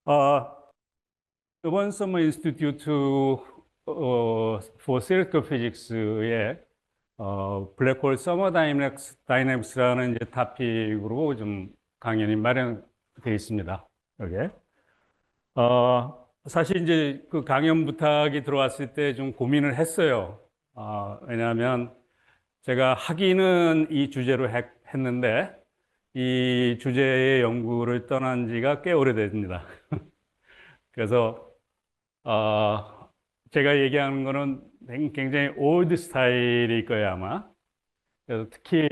어, 이번 서머 인스티튜트 for Theoretical Physics의 블랙홀 서머 다이내믹스라는 이제 토픽으로 좀 강연이 마련되어 있습니다. 여기에. 사실 이제 그 강연 부탁이 들어왔을 때 좀 고민을 했어요. 왜냐하면 제가 학위는 이 주제로 했는데 이 주제의 연구를 떠난 지가 꽤 오래됐습니다. 그래서 어, 제가 얘기하는 거는 굉장히 올드 스타일일 거예요, 아마. 그래서 특히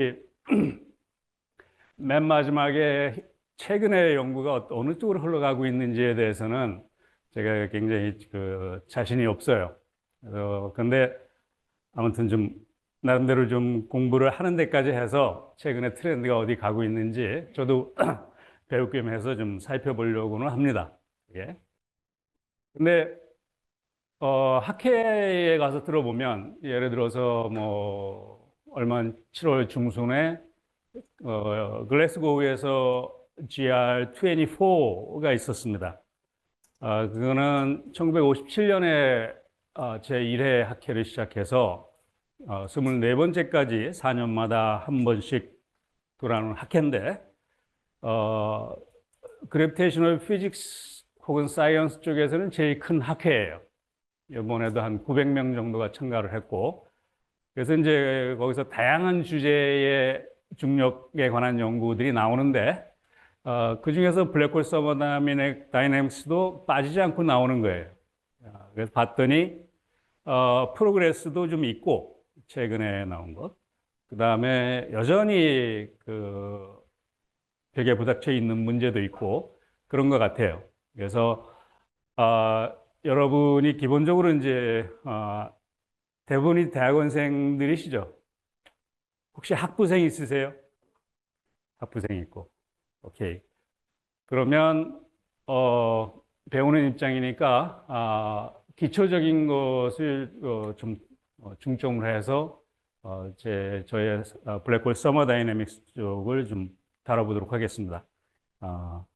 맨 마지막에 최근의 연구가 어느 쪽으로 흘러가고 있는지에 대해서는 제가 굉장히 그 자신이 없어요. 근데 아무튼 좀 나름대로 좀 공부를 하는 데까지 해서 최근에 트렌드가 어디 가고 있는지 저도 배울 겸 해서 좀 살펴보려고는 합니다. 예. 근데 학회에 가서 들어보면 예를 들어서 뭐 얼마 7월 중순에 글래스고우에서 GR24가 있었습니다. 그거는 1957년에 제1회 학회를 시작해서 24번째까지 4년마다 한 번씩 돌아오는 학회인데 그래비테이셔널 피직스 혹은 사이언스 쪽에서는 제일 큰 학회예요. 이번에도 한 900명 정도가 참가를 했고, 그래서 이제 거기서 다양한 주제의 중력에 관한 연구들이 나오는데, 그 중에서 블랙홀 서머다이내믹스도 빠지지 않고 나오는 거예요. 그래서 봤더니, 프로그레스도 좀 있고, 최근에 나온 것. 그 다음에 여전히 그 벽에 부닥쳐 있는 문제도 있고, 그런 것 같아요. 그래서, 여러분이 기본적으로 이제 대부분이 대학원생들이시죠? 혹시 학부생 있으세요? 학부생 있고. 오케이. 그러면 배우는 입장이니까 기초적인 것을 좀 중점으로 해서 저의 블랙홀 서머 다이내믹스 쪽을 좀 다뤄보도록 하겠습니다. 어,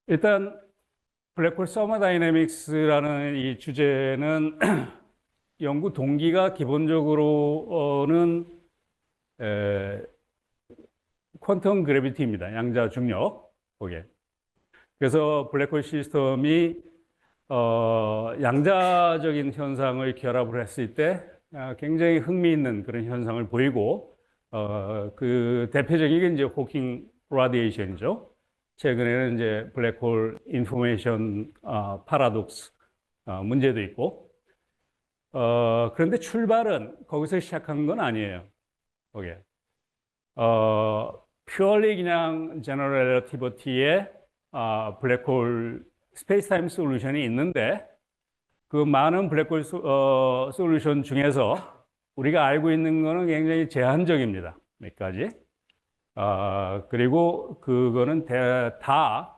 일단 블랙홀 서머 다이내믹스라는 이 주제는 연구 동기가 기본적으로는 퀀텀 그래비티입니다. 양자 중력. 거기에. 그래서 블랙홀 시스템이 양자적인 현상을 결합을 했을 때 굉장히 흥미있는 그런 현상을 보이고 그 대표적인 게 이제 호킹 라디에이션이죠. 최근에는 이제 블랙홀 인포메이션 파라독스 문제도 있고 그런데 출발은 거기서 시작한 건 아니에요. 거기에. 퓨어리 그냥 제너럴 렐러티비티의 블랙홀 스페이스 타임 솔루션이 있는데 그 많은 블랙홀 솔루션 중에서 우리가 알고 있는 거는 굉장히 제한적입니다. 몇 가지. 그리고 그거는 다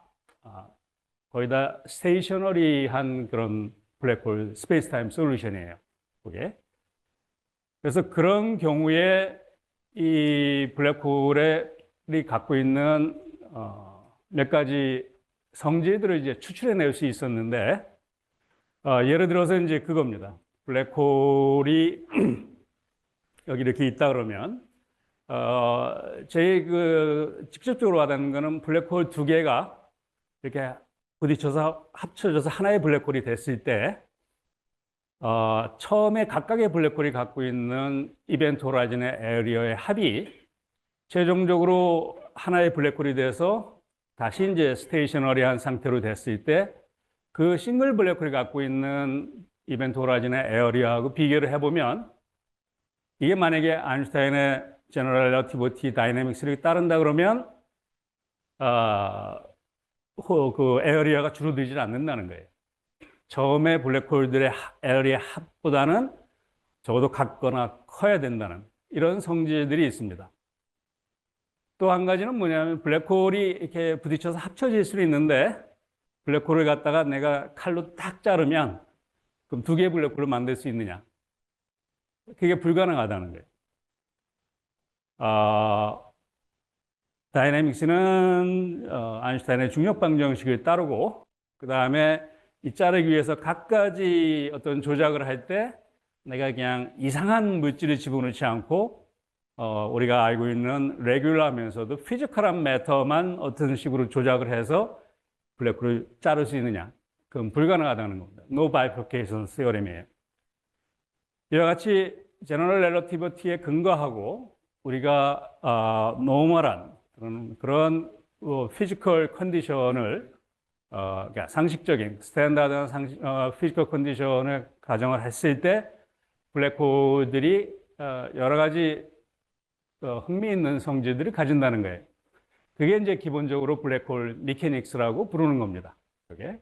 거의 다 스테이셔너리한 그런 블랙홀 스페이스 타임 솔루션이에요. 그게. 그래서 그런 경우에 이 블랙홀이 갖고 있는 몇 가지 성질들을 이제 추출해낼 수 있었는데 예를 들어서 이제 그겁니다. 블랙홀이 여기 이렇게 있다 그러면 제 그 직접적으로 와닿는 거는 블랙홀 두 개가 이렇게 부딪혀서 합쳐져서 하나의 블랙홀이 됐을 때 처음에 각각의 블랙홀이 갖고 있는 이벤트 호라이즌의 에리어의 합이 최종적으로 하나의 블랙홀이 돼서 다시 이제 스테이셔너리한 상태로 됐을 때 그 싱글 블랙홀이 갖고 있는 이벤트 호라이즌의 에어리어하고 비교를 해보면 이게 만약에 아인슈타인의 제너럴 렐러티비티 다이내믹스를 따른다 그러면 그 에어리어가 줄어들지 않는다는 거예요. 처음에 블랙홀들의 에어리어 합보다는 적어도 같거나 커야 된다는 이런 성질들이 있습니다. 또 한 가지는 뭐냐면 블랙홀이 이렇게 부딪혀서 합쳐질 수는 있는데 블랙홀을 갖다가 내가 칼로 딱 자르면 그럼 두 개의 블랙홀을 만들 수 있느냐? 그게 불가능하다는 거예요. 다이내믹스는 아인슈타인의 중력 방정식을 따르고 그 다음에 이 자르기 위해서 갖가지 어떤 조작을 할 때 내가 그냥 이상한 물질을 집어넣지 않고 우리가 알고 있는 레귤러하면서도 피지컬한 매터만 어떤 식으로 조작을 해서 블랙홀을 자를 수 있느냐, 그건 불가능하다는 겁니다. No bifurcation theorem이에요. 이와 같이 제너럴 렐러티비티에 근거하고 우리가 노멀한 그런 피지컬 컨디션을 그러니까 상식적인 스탠다드한 피지컬 컨디션을 가정을 했을 때 블랙홀들이 여러 가지 흥미있는 성질들을 가진다는 거예요. 그게 이제 기본적으로 블랙홀 미케닉스라고 부르는 겁니다. 그게.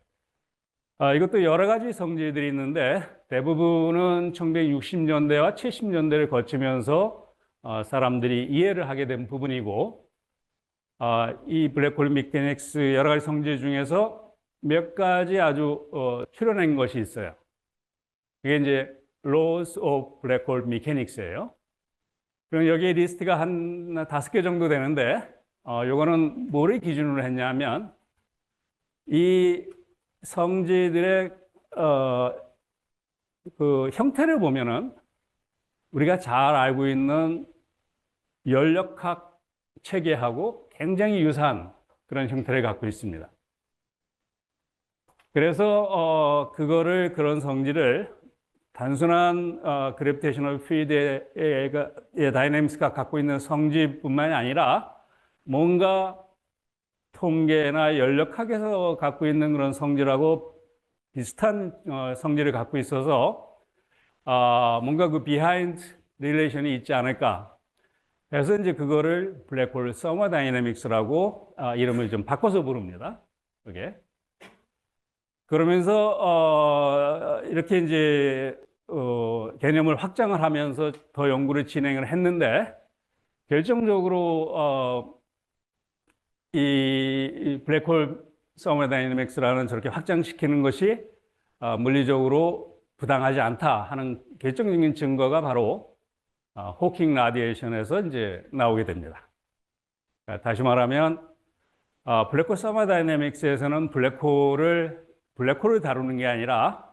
이것도 여러 가지 성질들이 있는데 대부분은 1960년대와 70년대를 거치면서 사람들이 이해를 하게 된 부분이고 이 블랙홀 미케닉스 여러 가지 성질 중에서 몇 가지 아주 추려낸 것이 있어요. 그게 이제 Laws of Black Hole Mechanics예요. 그럼 여기에 리스트가 한 5개 정도 되는데 요거는 뭐를 기준으로 했냐면 이 성질들의 그 형태를 보면은 우리가 잘 알고 있는 연력학 체계하고 굉장히 유사한 그런 형태를 갖고 있습니다. 그래서 그런 성질을 단순한 그래비테이셔널 필드의 다이내믹스가 갖고 있는 성질뿐만이 아니라 뭔가 통계나 연력학에서 갖고 있는 그런 성질하고 비슷한 성질을 갖고 있어서 뭔가 그 비하인드 릴레이션이 있지 않을까. 그래서 이제 그거를 블랙홀 서머다이내믹스라고 이름을 좀 바꿔서 부릅니다. 그게. 그러면서 이렇게 이제 개념을 확장을 하면서 더 연구를 진행을 했는데 결정적으로 이 블랙홀 서머다이내믹스라는 저렇게 확장시키는 것이 물리적으로 부당하지 않다 하는 결정적인 증거가 바로 호킹 라디에이션에서 이제 나오게 됩니다. 다시 말하면 블랙홀 서머다이내믹스에서는 블랙홀을 다루는 게 아니라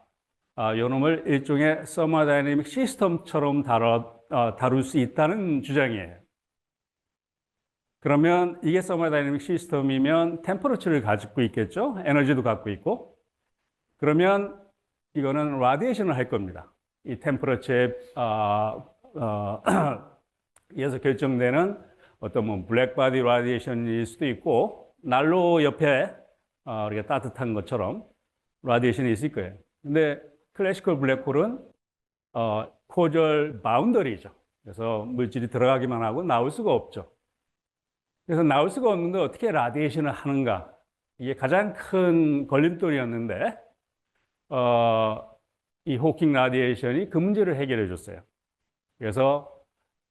요놈을 일종의 서머다이내믹 시스템처럼 다룰 수 있다는 주장이에요. 그러면 이게 서머다이내믹 시스템이면 템퍼러처를 가지고 있겠죠? 에너지도 갖고 있고. 그러면 이거는 라디에이션을 할 겁니다. 이 템퍼러처에 의해서 결정되는 어떤 뭐 블랙바디 라디에이션일 수도 있고 난로 옆에 우리가 따뜻한 것처럼 라디에이션이 있을 거예요. 근데 클래시컬 블랙홀은 코절 바운더리죠. 그래서 물질이 들어가기만 하고 나올 수가 없죠. 그래서 나올 수가 없는데 어떻게 라디에이션을 하는가? 이게 가장 큰 걸림돌이었는데 이 호킹 라디에이션이 그 문제를 해결해 줬어요. 그래서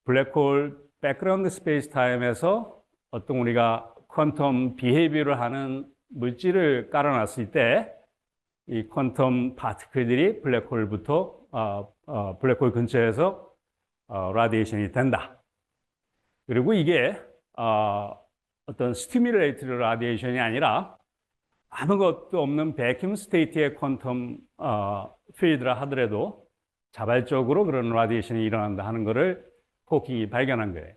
블랙홀 백그라운드 스페이스 타임에서 어떤 우리가 퀀텀 비헤이비어를 하는 물질을 깔아놨을 때 이 퀀텀 파티클들이 블랙홀부터 블랙홀 근처에서 라디에이션이 된다. 그리고 이게 어떤 스티뮬레이티드 라디에이션이 아니라 아무것도 없는 베큐um 스테이트의 퀀텀 필드라 하더라도 자발적으로 그런 라디에이션이 일어난다 하는 것을 호킹이 발견한 거예요.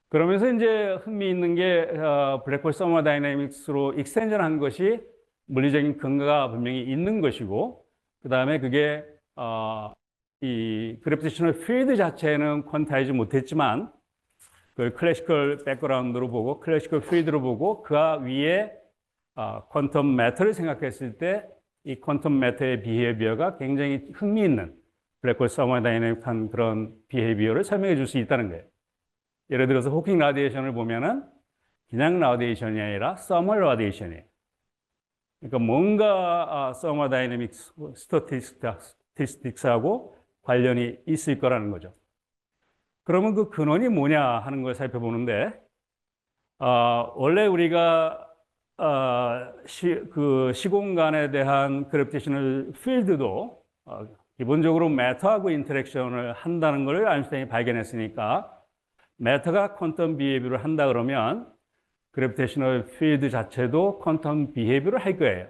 그러면서 이제 흥미있는 게 블랙홀 서머다이내믹스로 익스텐전한 것이 물리적인 근거가 분명히 있는 것이고 그 다음에 그게 이 그래비테이셔널 필드 자체는 퀀타이즈 못했지만 그걸 클래시컬 백그라운드로 보고 클래시컬 필드로 보고 그 위에 퀀텀 매터를 생각했을 때 이 퀀텀 매터의 비헤이비어가 굉장히 흥미있는 블랙홀 서머다이내믹한 그런 비헤이비어를 설명해 줄 수 있다는 거예요. 예를 들어서 호킹 라디에이션을 보면은 그냥 라디에이션이 아니라 서머 라디에이션이에요. 그러니까 뭔가 서머다이내믹 스태티스틱스하고 관련이 있을 거라는 거죠. 그러면 그 근원이 뭐냐 하는 걸 살펴보는데 원래 우리가 그 시공간에 대한 그래비테이셔널 필드도 기본적으로 매터하고 인터랙션을 한다는 걸 아인슈타인이 발견했으니까 매터가 퀀텀 비헤이비어를 한다 그러면 그래비테이셔널 필드 자체도 퀀텀 비헤이비어를 할 거예요.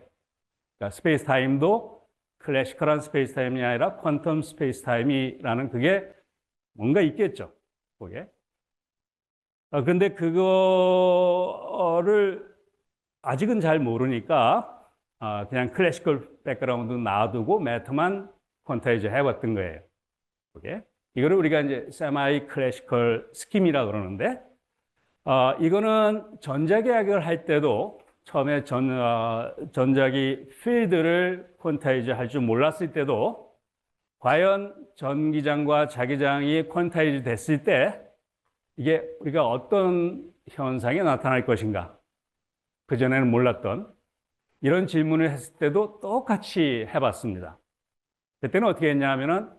그러니까 스페이스 타임도 클래시컬한 스페이스 타임이 아니라 퀀텀 스페이스 타임이라는 그게 뭔가 있겠죠. 그게. 근데 그거를 아직은 잘 모르니까 그냥 클래시컬 백그라운드 놔두고 매터만 퀀타이즈 해왔던 거예요. 그게. 이거를 우리가 이제 세마이 클래시컬 스킴이라 그러는데 이거는 전자계약을 할 때도 처음에 전자기 필드를 퀀타이즈 할 줄 몰랐을 때도 과연 전기장과 자기장이 퀀타이즈 됐을 때 이게 우리가 어떤 현상이 나타날 것인가? 그전에는 몰랐던 이런 질문을 했을 때도 똑같이 해봤습니다. 그때는 어떻게 했냐면은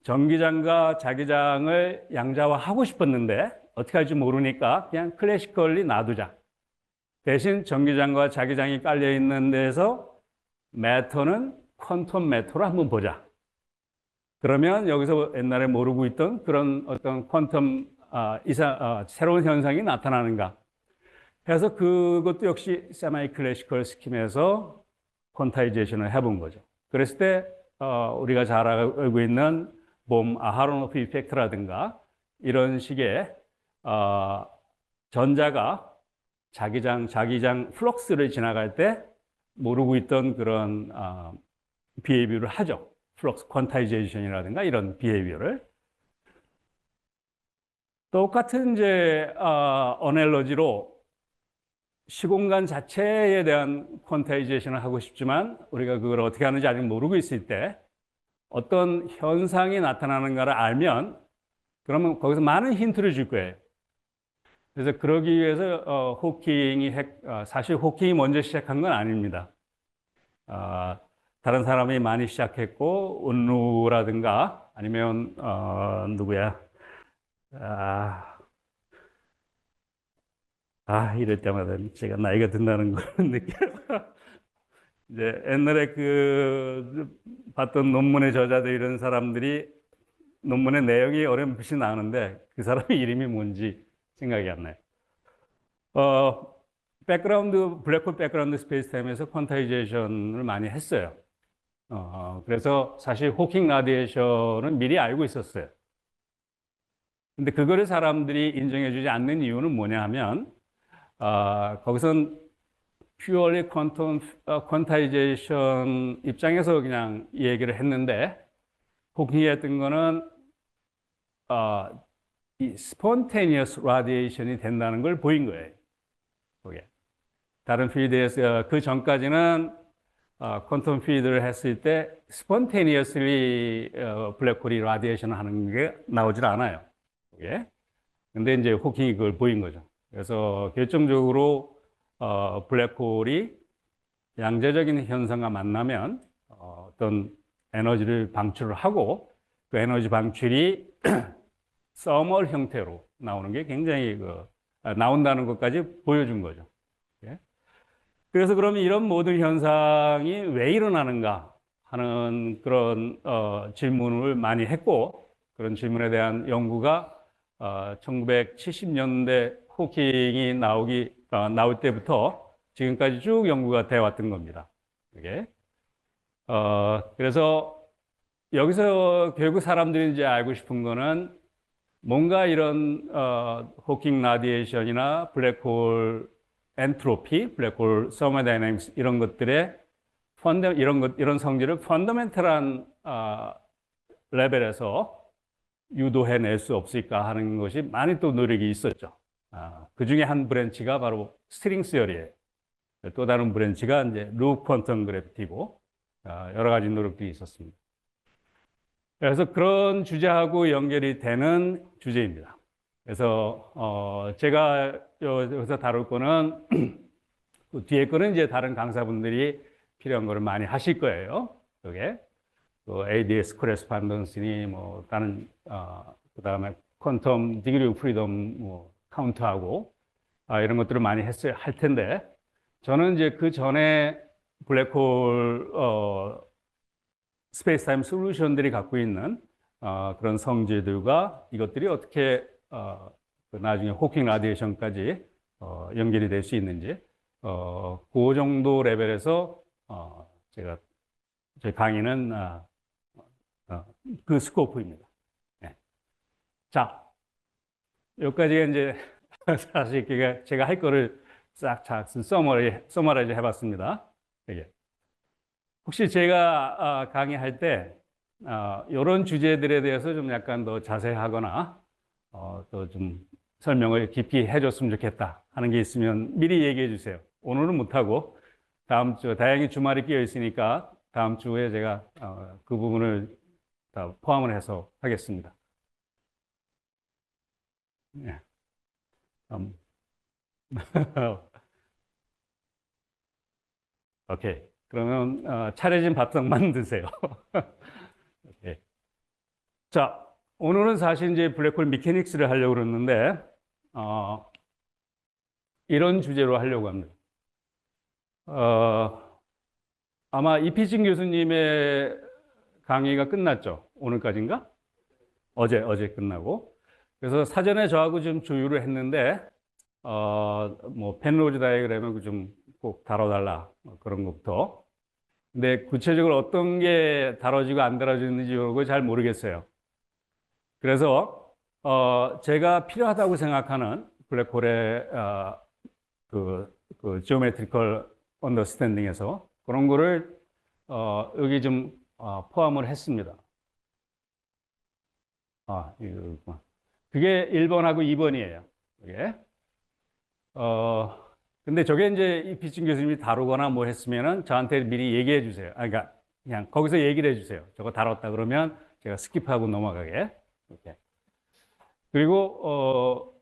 전기장과 자기장을 양자화하고 싶었는데 어떻게 할지 모르니까 그냥 클래시컬리 놔두자. 대신 전기장과 자기장이 깔려 있는 데서 매터는 퀀텀 매터로 한번 보자. 그러면 여기서 옛날에 모르고 있던 그런 어떤 퀀텀 새로운 현상이 나타나는가. 그래서 그것도 역시 세마이 클래시컬 스킴에서 퀀타이제이션을 해본 거죠. 그랬을 때 우리가 잘 알고 있는 아하로노프 이펙트라든가 이런 식의 전자가 자기장 플럭스를 지나갈 때 모르고 있던 그런 비헤이비어를 하죠. 플럭스 퀀타이제이션이라든가 이런 비헤이비어를. 똑같은 이제 어넬러지로 시공간 자체에 대한 퀀타이제이션을 하고 싶지만 우리가 그걸 어떻게 하는지 아직 모르고 있을 때 어떤 현상이 나타나는가를 알면 그러면 거기서 많은 힌트를 줄 거예요. 그래서 그러기 위해서 사실 호킹이 먼저 시작한 건 아닙니다. 다른 사람이 많이 시작했고 운루라든가 아니면 누구야? 이럴 때마다 제가 나이가 든다는 걸 느껴요. 이제 옛날에 봤던 논문의 저자들 이런 사람들이 논문의 내용이 어렴풋이 나오는데 그 사람의 이름이 뭔지 생각이 안 나요. 블랙홀 백그라운드 스페이스 타임에서 퀀타이제이션을 많이 했어요. 그래서 사실 호킹 라디에이션은 미리 알고 있었어요. 근데 그거를 사람들이 인정해주지 않는 이유는 뭐냐 하면 거기선 purely 퀀타이제이션 입장에서 그냥 얘기를 했는데 호킹이 했던 거는 이 spontaneous radiation이 된다는 걸 보인 거예요. 그게. 다른 필드에서 그 전까지는 퀀텀 필드를 했을 때 spontaneously 블랙홀이 라디에이션을 하는 게 나오질 않아요. 그게. 근데 이제 호킹이 그걸 보인 거죠. 그래서 결정적으로 블랙홀이 양자적인 현상과 만나면 어떤 에너지를 방출을 하고 그 에너지 방출이 서멀 형태로 나오는 게 굉장히 나온다는 것까지 보여준 거죠. 예? 그래서 그러면 이런 모든 현상이 왜 일어나는가 하는 그런 질문을 많이 했고 그런 질문에 대한 연구가 1970년대 호킹이 나올 때부터 지금까지 쭉 연구가 되어 왔던 겁니다. 이게. 그래서 여기서 결국 사람들이 이제 알고 싶은 거는 뭔가 이런 호킹 라디에이션이나 블랙홀 엔트로피, 블랙홀 서머다이내믹스 이런 것들의 이런 성질을 펀더멘털한 레벨에서 유도해낼 수 없을까 하는 것이 많이 또 노력이 있었죠. 그 중에 한 브랜치가 바로 스트링 시어리예요. 또 다른 브랜치가 이제 루프 퀀텀 그래피티고 여러 가지 노력들이 있었습니다. 그래서 그런 주제하고 연결이 되는 주제입니다. 그래서 제가 여기서 다룰 거는 또 뒤에 거는 이제 다른 강사분들이 필요한 거를 많이 하실 거예요. 그게 ADS 코레스판던스니 뭐 다른 그다음에 퀀텀 디그리 오브 프리덤 뭐 카운트하고 이런 것들을 많이 할 텐데 저는 이제 그 전에 블랙홀 스페이스 타임 솔루션들이 갖고 있는 그런 성질들과 이것들이 어떻게 그 나중에 호킹 라디에이션까지 연결이 될 수 있는지 그 정도 레벨에서 제가 제 강의는 그 스코프입니다. 네. 자, 여기까지가 이제 사실 제가 할 거를 싹 서머라이즈 해봤습니다. 이게. 혹시 제가 강의할 때 이런 주제들에 대해서 좀 약간 더 자세하거나 또 좀 설명을 깊이 해줬으면 좋겠다 하는 게 있으면 미리 얘기해 주세요. 오늘은 못하고 다음 주 다행히 주말이 끼어 있으니까 다음 주에 제가 그 부분을 다 포함을 해서 하겠습니다. 네. 오케이. 그러면 차려진 밥상만 드세요. 오케이. 자, 오늘은 사실 이제 블랙홀 미케닉스를 하려고 그러는데 이런 주제로 하려고 합니다. 아마 이피진 교수님의 강의가 끝났죠? 오늘까지인가? 어제 끝나고. 그래서 사전에 저하고 좀 조율을 했는데 뭐 펜로즈 다이어그램을 좀 꼭 다뤄달라 그런 것부터. 근데 구체적으로 어떤 게 다뤄지고 안 다뤄지는지 이런 거 잘 모르겠어요. 그래서 제가 필요하다고 생각하는 블랙홀의 그 지오메트리컬 언더스탠딩에서 그런 거를 여기 좀 포함을 했습니다. 이거 그게 1번하고 2번이에요. 이게. 근데 저게 이제 이피진 교수님이 다루거나 뭐 했으면은 저한테 미리 얘기해 주세요. 그러니까 그냥 거기서 얘기를 해 주세요. 저거 다뤘다 그러면 제가 스킵하고 넘어가게. 이렇게. 그리고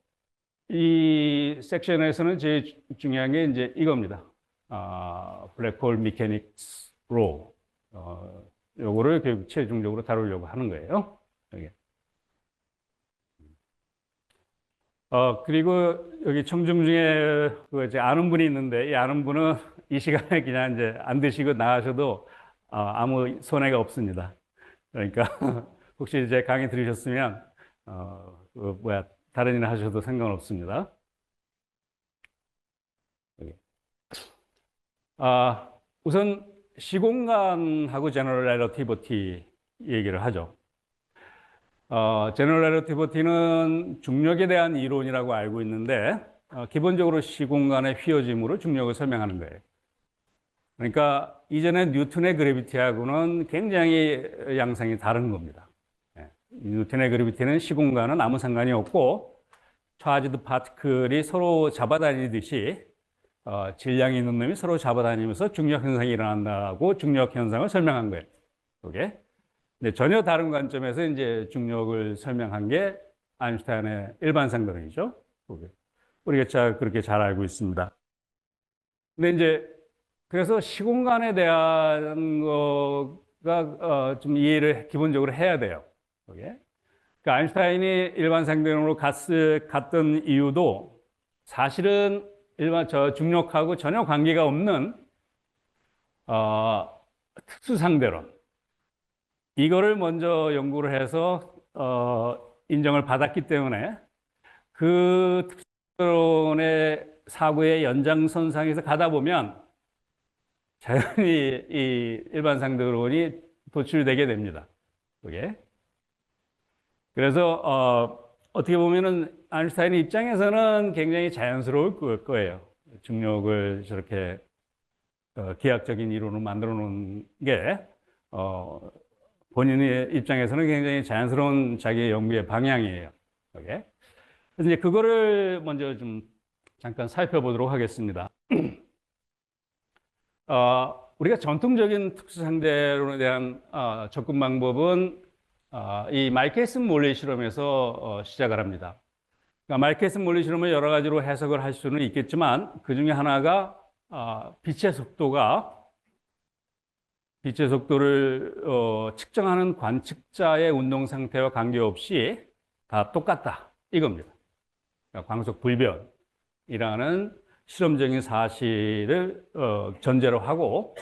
이 섹션에서는 제일 중요한 게 이제 이겁니다. 블랙홀 미케닉스 로 요거를 결국 최종적으로 다루려고 하는 거예요. 여기. 그리고 여기 청중 중에 그 이제 아는 분이 있는데 이 아는 분은 이 시간에 그냥 이제 안 드시고 나가셔도 아무 손해가 없습니다. 그러니까 혹시 이제 강의 들으셨으면 다른 일 하셔도 상관없습니다. 여기. 우선 시공간하고 제너럴 렐러티비티 얘기를 하죠. 제너럴 렐러티비티는 중력에 대한 이론이라고 알고 있는데 기본적으로 시공간의 휘어짐으로 중력을 설명하는 거예요. 그러니까 이전에 뉴턴의 그래비티하고는 굉장히 양상이 다른 겁니다. 뉴턴의 그래비티는 시공간은 아무 상관이 없고 차지드 파티클이 서로 잡아다니듯이 질량이 있는 놈이 서로 잡아다니면서 중력 현상이 일어난다고 중력 현상을 설명한 거예요. 그게. 근데 전혀 다른 관점에서 이제 중력을 설명한 게 아인슈타인의 일반상대론이죠. 우리가 그렇게 잘 알고 있습니다. 근데 이제 그래서 시공간에 대한 거가 좀 이해를 기본적으로 해야 돼요. 그러니까 아인슈타인이 일반상대론으로 갔던 이유도 사실은 중력하고 전혀 관계가 없는 특수상대론. 이거를 먼저 연구를 해서 인정을 받았기 때문에 그 특수론의 사고의 연장선상에서 가다 보면 자연히 이 일반상대론이 도출되게 됩니다. 그게. 그래서 어떻게 보면은 아인슈타인의 입장에서는 굉장히 자연스러울 거예요. 중력을 저렇게 기하학적인 이론으로 만들어 놓은 게 본인의 입장에서는 굉장히 자연스러운 자기의 연구의 방향이에요. 그게. 그래서 이제 그거를 먼저 좀 잠깐 살펴보도록 하겠습니다. 우리가 전통적인 특수상대론에 대한 접근 방법은 이 마이케이슨 몰리 실험에서 시작을 합니다. 그러니까 마이케이슨 몰리 실험을 여러 가지로 해석을 할 수는 있겠지만 그 중에 하나가 빛의 속도를 측정하는 관측자의 운동 상태와 관계없이 다 똑같다 이겁니다. 그러니까 광속 불변이라는 실험적인 사실을 전제로 하고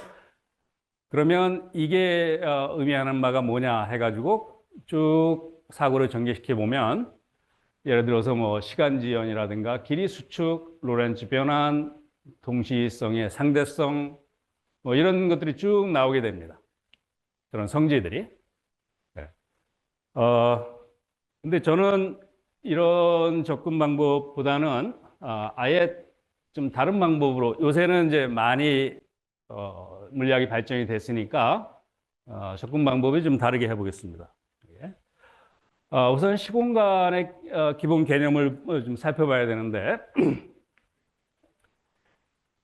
그러면 이게 의미하는 바가 뭐냐 해가지고 쭉 사고를 전개시켜 보면 예를 들어서 뭐 시간 지연이라든가 길이 수축, 로렌츠 변환, 동시성의 상대성, 뭐 이런 것들이 쭉 나오게 됩니다. 그런 성질들이. 네. 근데 저는 이런 접근 방법보다는 아예 좀 다른 방법으로 요새는 이제 많이 물리학이 발전이 됐으니까 접근 방법이 좀 다르게 해보겠습니다. 예. 우선 시공간의 기본 개념을 좀 살펴봐야 되는데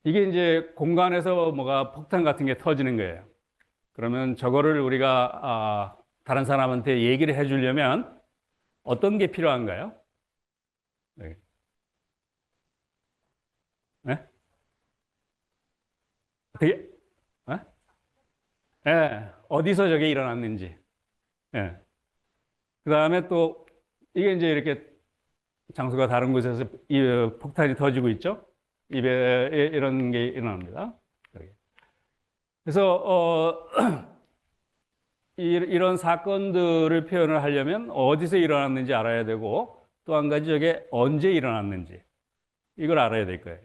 이게 이제 공간에서 뭐가 폭탄 같은 게 터지는 거예요. 그러면 저거를 우리가 다른 사람한테 얘기를 해주려면 어떤 게 필요한가요? 네. 네? 어떻게? 네? 네. 어디서 저게 일어났는지. 네. 그 다음에 또 이게 이제 이렇게 장소가 다른 곳에서 이 폭탄이 터지고 있죠. 입에 이런 게 일어납니다. 그래서 이런 사건들을 표현을 하려면 어디서 일어났는지 알아야 되고 또 한 가지 저게 언제 일어났는지 이걸 알아야 될 거예요.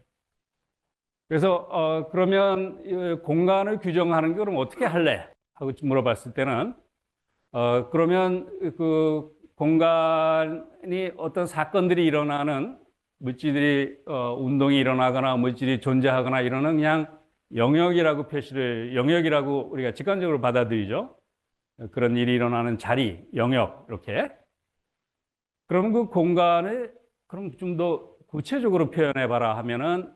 그래서 그러면 이 공간을 규정하는 게 그럼 어떻게 할래? 하고 물어봤을 때는 그러면 그 공간이 어떤 사건들이 일어나는 물질들이 운동이 일어나거나 물질이 존재하거나 이러는 그냥 영역이라고 영역이라고 우리가 직관적으로 받아들이죠. 그런 일이 일어나는 자리, 영역 이렇게. 그러면 그 공간을 그럼 좀 더 구체적으로 표현해 봐라 하면은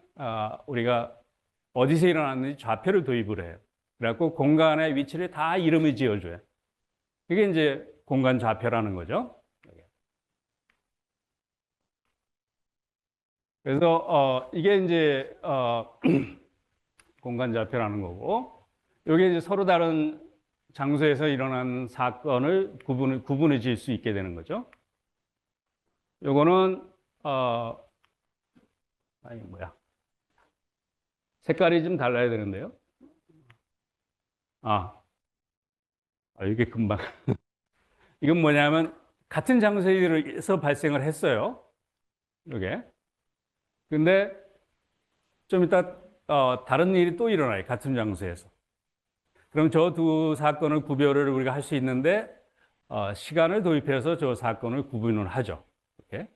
우리가 어디서 일어났는지 좌표를 도입을 해요. 그래갖고 공간의 위치를 다 이름을 지어줘요. 이게 이제 공간 좌표라는 거죠. 그래서 이게 이제 공간 좌표라는 거고, 이게 이제 서로 다른 장소에서 일어난 사건을 구분을 지을 수 있게 되는 거죠. 요거는 아니 뭐야? 색깔이 좀 달라야 되는데요. 이게 금방 이건 뭐냐면 같은 장소에서 발생을 했어요. 이게. 근데 좀 이따 다른 일이 또 일어나요. 같은 장소에서. 그럼 저 두 사건을 구별을 우리가 할 수 있는데 시간을 도입해서 저 사건을 구분을 하죠. 이렇게.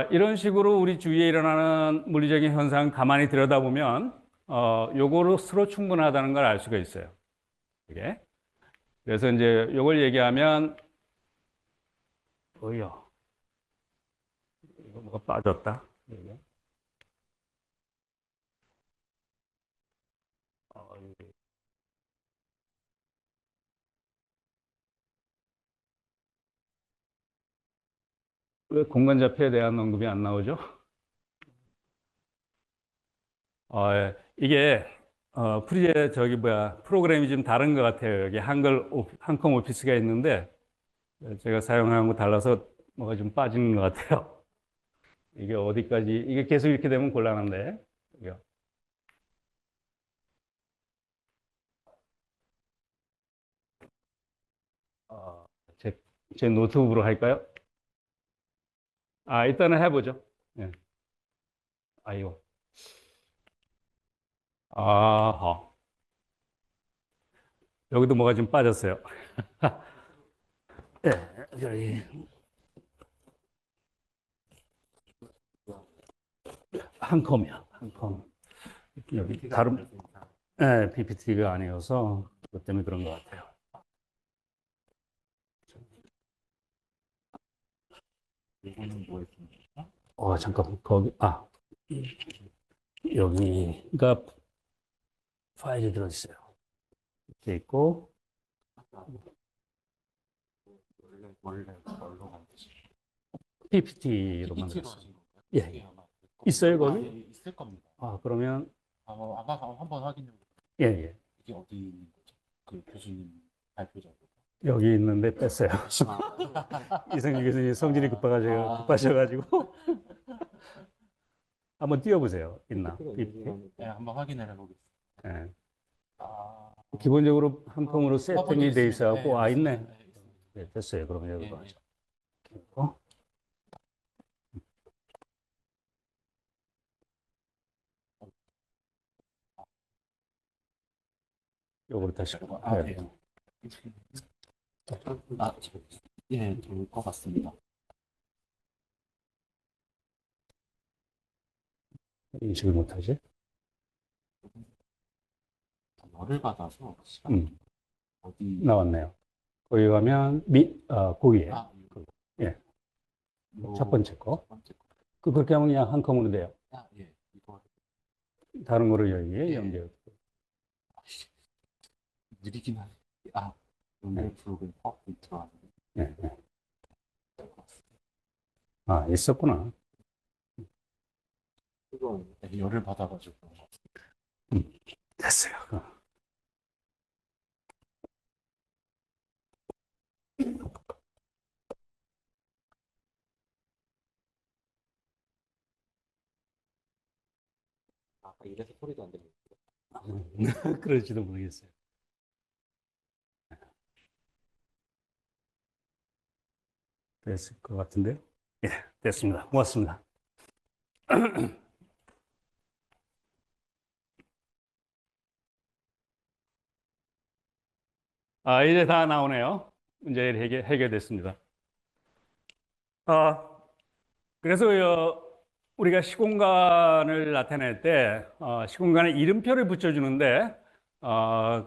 이런 식으로 우리 주위에 일어나는 물리적인 현상 가만히 들여다보면 요거로 충분하다는 걸 알 수가 있어요. 이게. 그래서 이제 요걸 얘기하면 이거 뭐가 빠졌다. 이게. 왜 공간 자폐에 대한 언급이 안 나오죠? 예. 이게 프리제 프로그램이 좀 다른 것 같아요. 여기 한컴 오피스가 있는데 제가 사용하는 거 달라서 뭐가 좀 빠지는 것 같아요. 이게 어디까지 이게 계속 이렇게 되면 곤란한데. 이거. 어, 제, 제 노트북으로 할까요? 일단은 해보죠. 예. 이거. 아하. 여기도 뭐가 좀 빠졌어요. 예, 여기. 한컴이야, 한컴. 여기 다른, 예, PPT가 아니어서 그것 때문에 그런 것 같아요. 이거는 뭐였습니까? 잠깐, 여기가 파일이 들어있어요. 이렇게 있고, 원래 뭘로 만드신 PPT로 PPT로 만들었어요. 하신 건가요? 예. 그게 아마 있어요, 거기? 예, 있을 겁니다. 그러면, 아마 한번 확인해 볼게요. 예, 예. 이게 어디 있는 거죠? 그 교수님 발표자로. 여기 있는데 뺐어요. 이성규 교수님 성질이 급하셔가지고. 한번 띄워보세요. 있나? PPT? 네, 한번 확인을 해보겠습니다. 예. 아, 기본적으로 한컴으로 세팅이 돼 있어갖고, 네, 있네. 있습니다. 네, 있습니다. 네, 됐어요. 그러면 여기로 네, 하죠. 그리고 요거를 다시 아, 네. 예. 아, 예, 될 것 같습니다. 인식을 못하지? 열을 받아서 시간 음, 어디 나왔네요. 거기 가면 거기에 아, 예, 첫 요 번째 거. 첫 번째 거. 그렇게 하면 그냥 한 컴으로 돼요. 아, 예, 이거 다른 거로 여기에 예, 연결. 느리긴 하네. 아, 네. 연결 프로그램 파워포인트가 예, 예. 아, 있었구나. 이거 열을 받아가지고 음, 됐어요. 아까 이래서 소리도 안 들리고. 그럴지도 모르겠어요. 됐을 것 같은데요. 예, 됐습니다. 고맙습니다. 아, 이제 다 나오네요. 문제 해결됐습니다. 아, 그래서 우리가 시공간을 나타낼 때 시공간에 이름표를 붙여주는데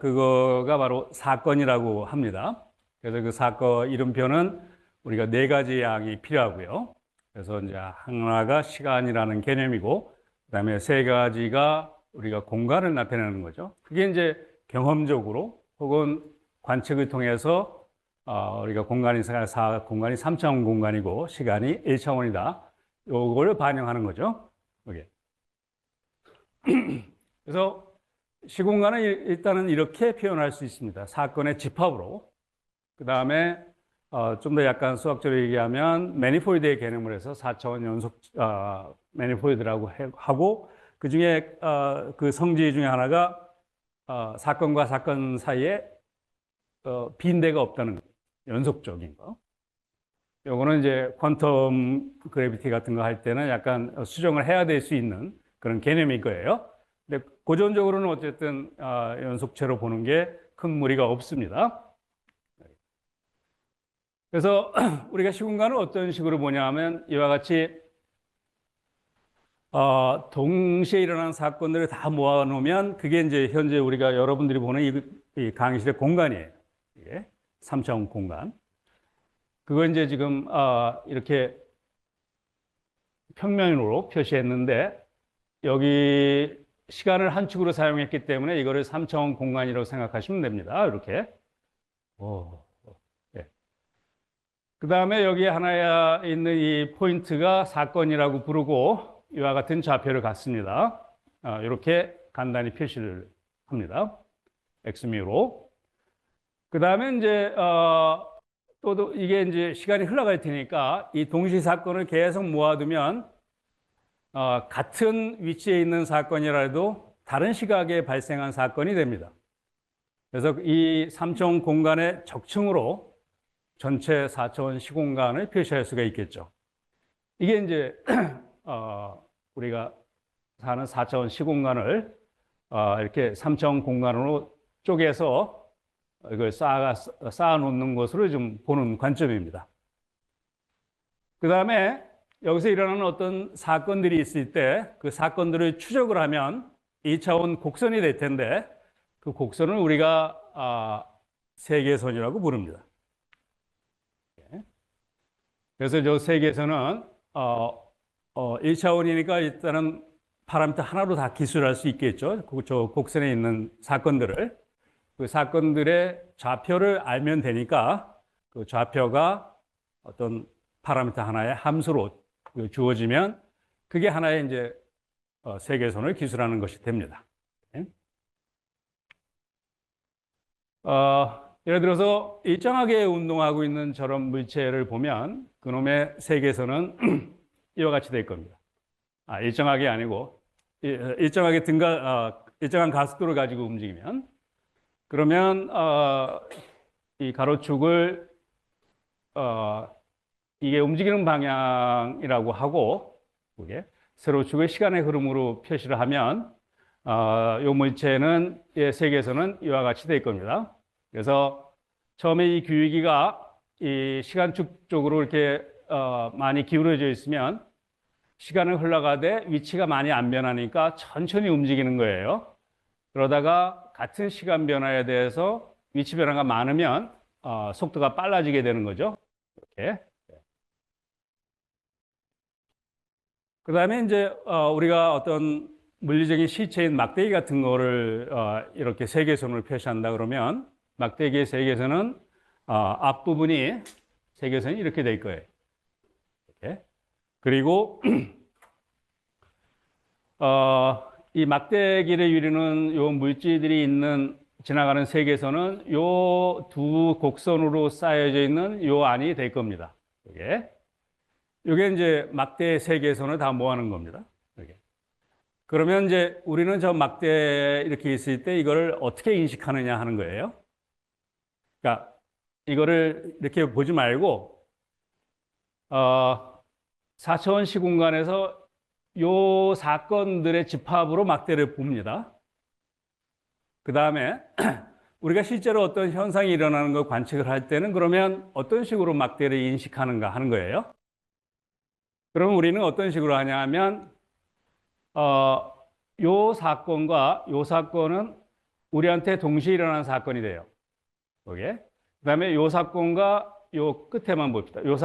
그거가 바로 사건이라고 합니다. 그래서 그 사건 이름표는 우리가 네 가지 양이 필요하고요. 그래서 이제 하나가 시간이라는 개념이고, 그다음에 세 가지가 우리가 공간을 나타내는 거죠. 그게 이제 경험적으로 혹은 관측을 통해서 우리가 공간이 3차원 공간이고 시간이 1차원이다. 요걸 반영하는 거죠. 이게. 그래서 시공간은 일단은 이렇게 표현할 수 있습니다. 사건의 집합으로. 그 다음에 좀 더 약간 수학적으로 얘기하면 매니폴드의 개념을 해서 4차원 연속 매니폴드라고 하고 그 중에 그 성질 중에 하나가 사건과 사건 사이에 빈대가 없다는 거, 연속적인 거. 요거는 이제 퀀텀 그래비티 같은 거 할 때는 약간 수정을 해야 될 수 있는 그런 개념일 거예요. 근데 고전적으로는 어쨌든 연속체로 보는 게 큰 무리가 없습니다. 그래서 우리가 시공간을 어떤 식으로 보냐 하면 이와 같이 동시에 일어나는 사건들을 다 모아놓으면 그게 이제 현재 우리가 여러분들이 보는 이 강의실의 공간이에요. 이게 3차원 공간. 그거 이제 지금 이렇게 평면으로 표시했는데 여기 시간을 한 축으로 사용했기 때문에 이거를 3차원 공간이라고 생각하시면 됩니다. 이렇게. 예. 그 다음에 여기 하나 있는 이 포인트가 사건이라고 부르고 이와 같은 좌표를 갖습니다. 이렇게 간단히 표시를 합니다. X미로. 그 다음에 이제 또 이게 이제 시간이 흘러갈 테니까 이 동시 사건을 계속 모아두면 같은 위치에 있는 사건이라도 다른 시각에 발생한 사건이 됩니다. 그래서 이 3차원 공간의 적층으로 전체 4차원 시공간을 표시할 수가 있겠죠. 이게 이제 우리가 사는 4차원 시공간을 이렇게 3차원 공간으로 쪼개서 이걸 쌓아 놓는 것으로 좀 보는 관점입니다. 그 다음에 여기서 일어나는 어떤 사건들이 있을 때 그 사건들을 추적을 하면 2차원 곡선이 될 텐데 그 곡선을 우리가 세계선이라고 부릅니다. 그래서 저 세계선은 1차원이니까 일단은 파라미터 하나로 다 기술할 수 있겠죠. 저 곡선에 있는 사건들을. 그 사건들의 좌표를 알면 되니까 그 좌표가 어떤 파라미터 하나의 함수로 주어지면 그게 하나의 이제 세계선을 기술하는 것이 됩니다. 예를 들어서 일정하게 운동하고 있는 저런 물체를 보면 그놈의 세계선은 이와 같이 될 겁니다. 일정하게 아니고 일정하게 일정한 가속도를 가지고 움직이면 그러면 이 가로축을 이게 움직이는 방향이라고 하고 그게 세로축을 시간의 흐름으로 표시를 하면 요 물체는 세계에서는 이와 같이 될 겁니다. 그래서 처음에 이 규위기가 이 시간축 쪽으로 이렇게 많이 기울어져 있으면 시간을 흘러가되 위치가 많이 안 변하니까 천천히 움직이는 거예요. 그러다가 같은 시간 변화에 대해서 위치 변화가 많으면 속도가 빨라지게 되는 거죠. 이렇게. 그 다음에 이제 우리가 어떤 물리적인 시체인 막대기 같은 거를 이렇게 세계선으로 표시한다 그러면 막대기의 세계선은 앞부분이 세계선이 이렇게 될 거예요. 이렇게. 그리고 이 막대기를 이루는 요 물질들이 지나가는 세계선은 요 두 곡선으로 쌓여져 있는 요 안이 될 겁니다. 이게 이제 막대 세계선을 다 모아놓은 겁니다. 이렇게. 그러면 이제 우리는 저 막대 이렇게 있을 때 이거를 어떻게 인식하느냐 하는 거예요. 그러니까 이거를 이렇게 보지 말고 4차원 시공간에서 요 사건들의 집합으로 막대를 봅니다. 그 다음에 우리가 실제로 어떤 현상이 일어나는 걸 관측을 할 때는 그러면 어떤 식으로 막대를 인식하는가 하는 거예요. 그럼 우리는 어떤 식으로 하냐 하면 요 사건과 요 사건은 우리한테 동시에 일어나는 사건이 돼요. 그 다음에 요 사건과 요 끝에만 봅시다. 요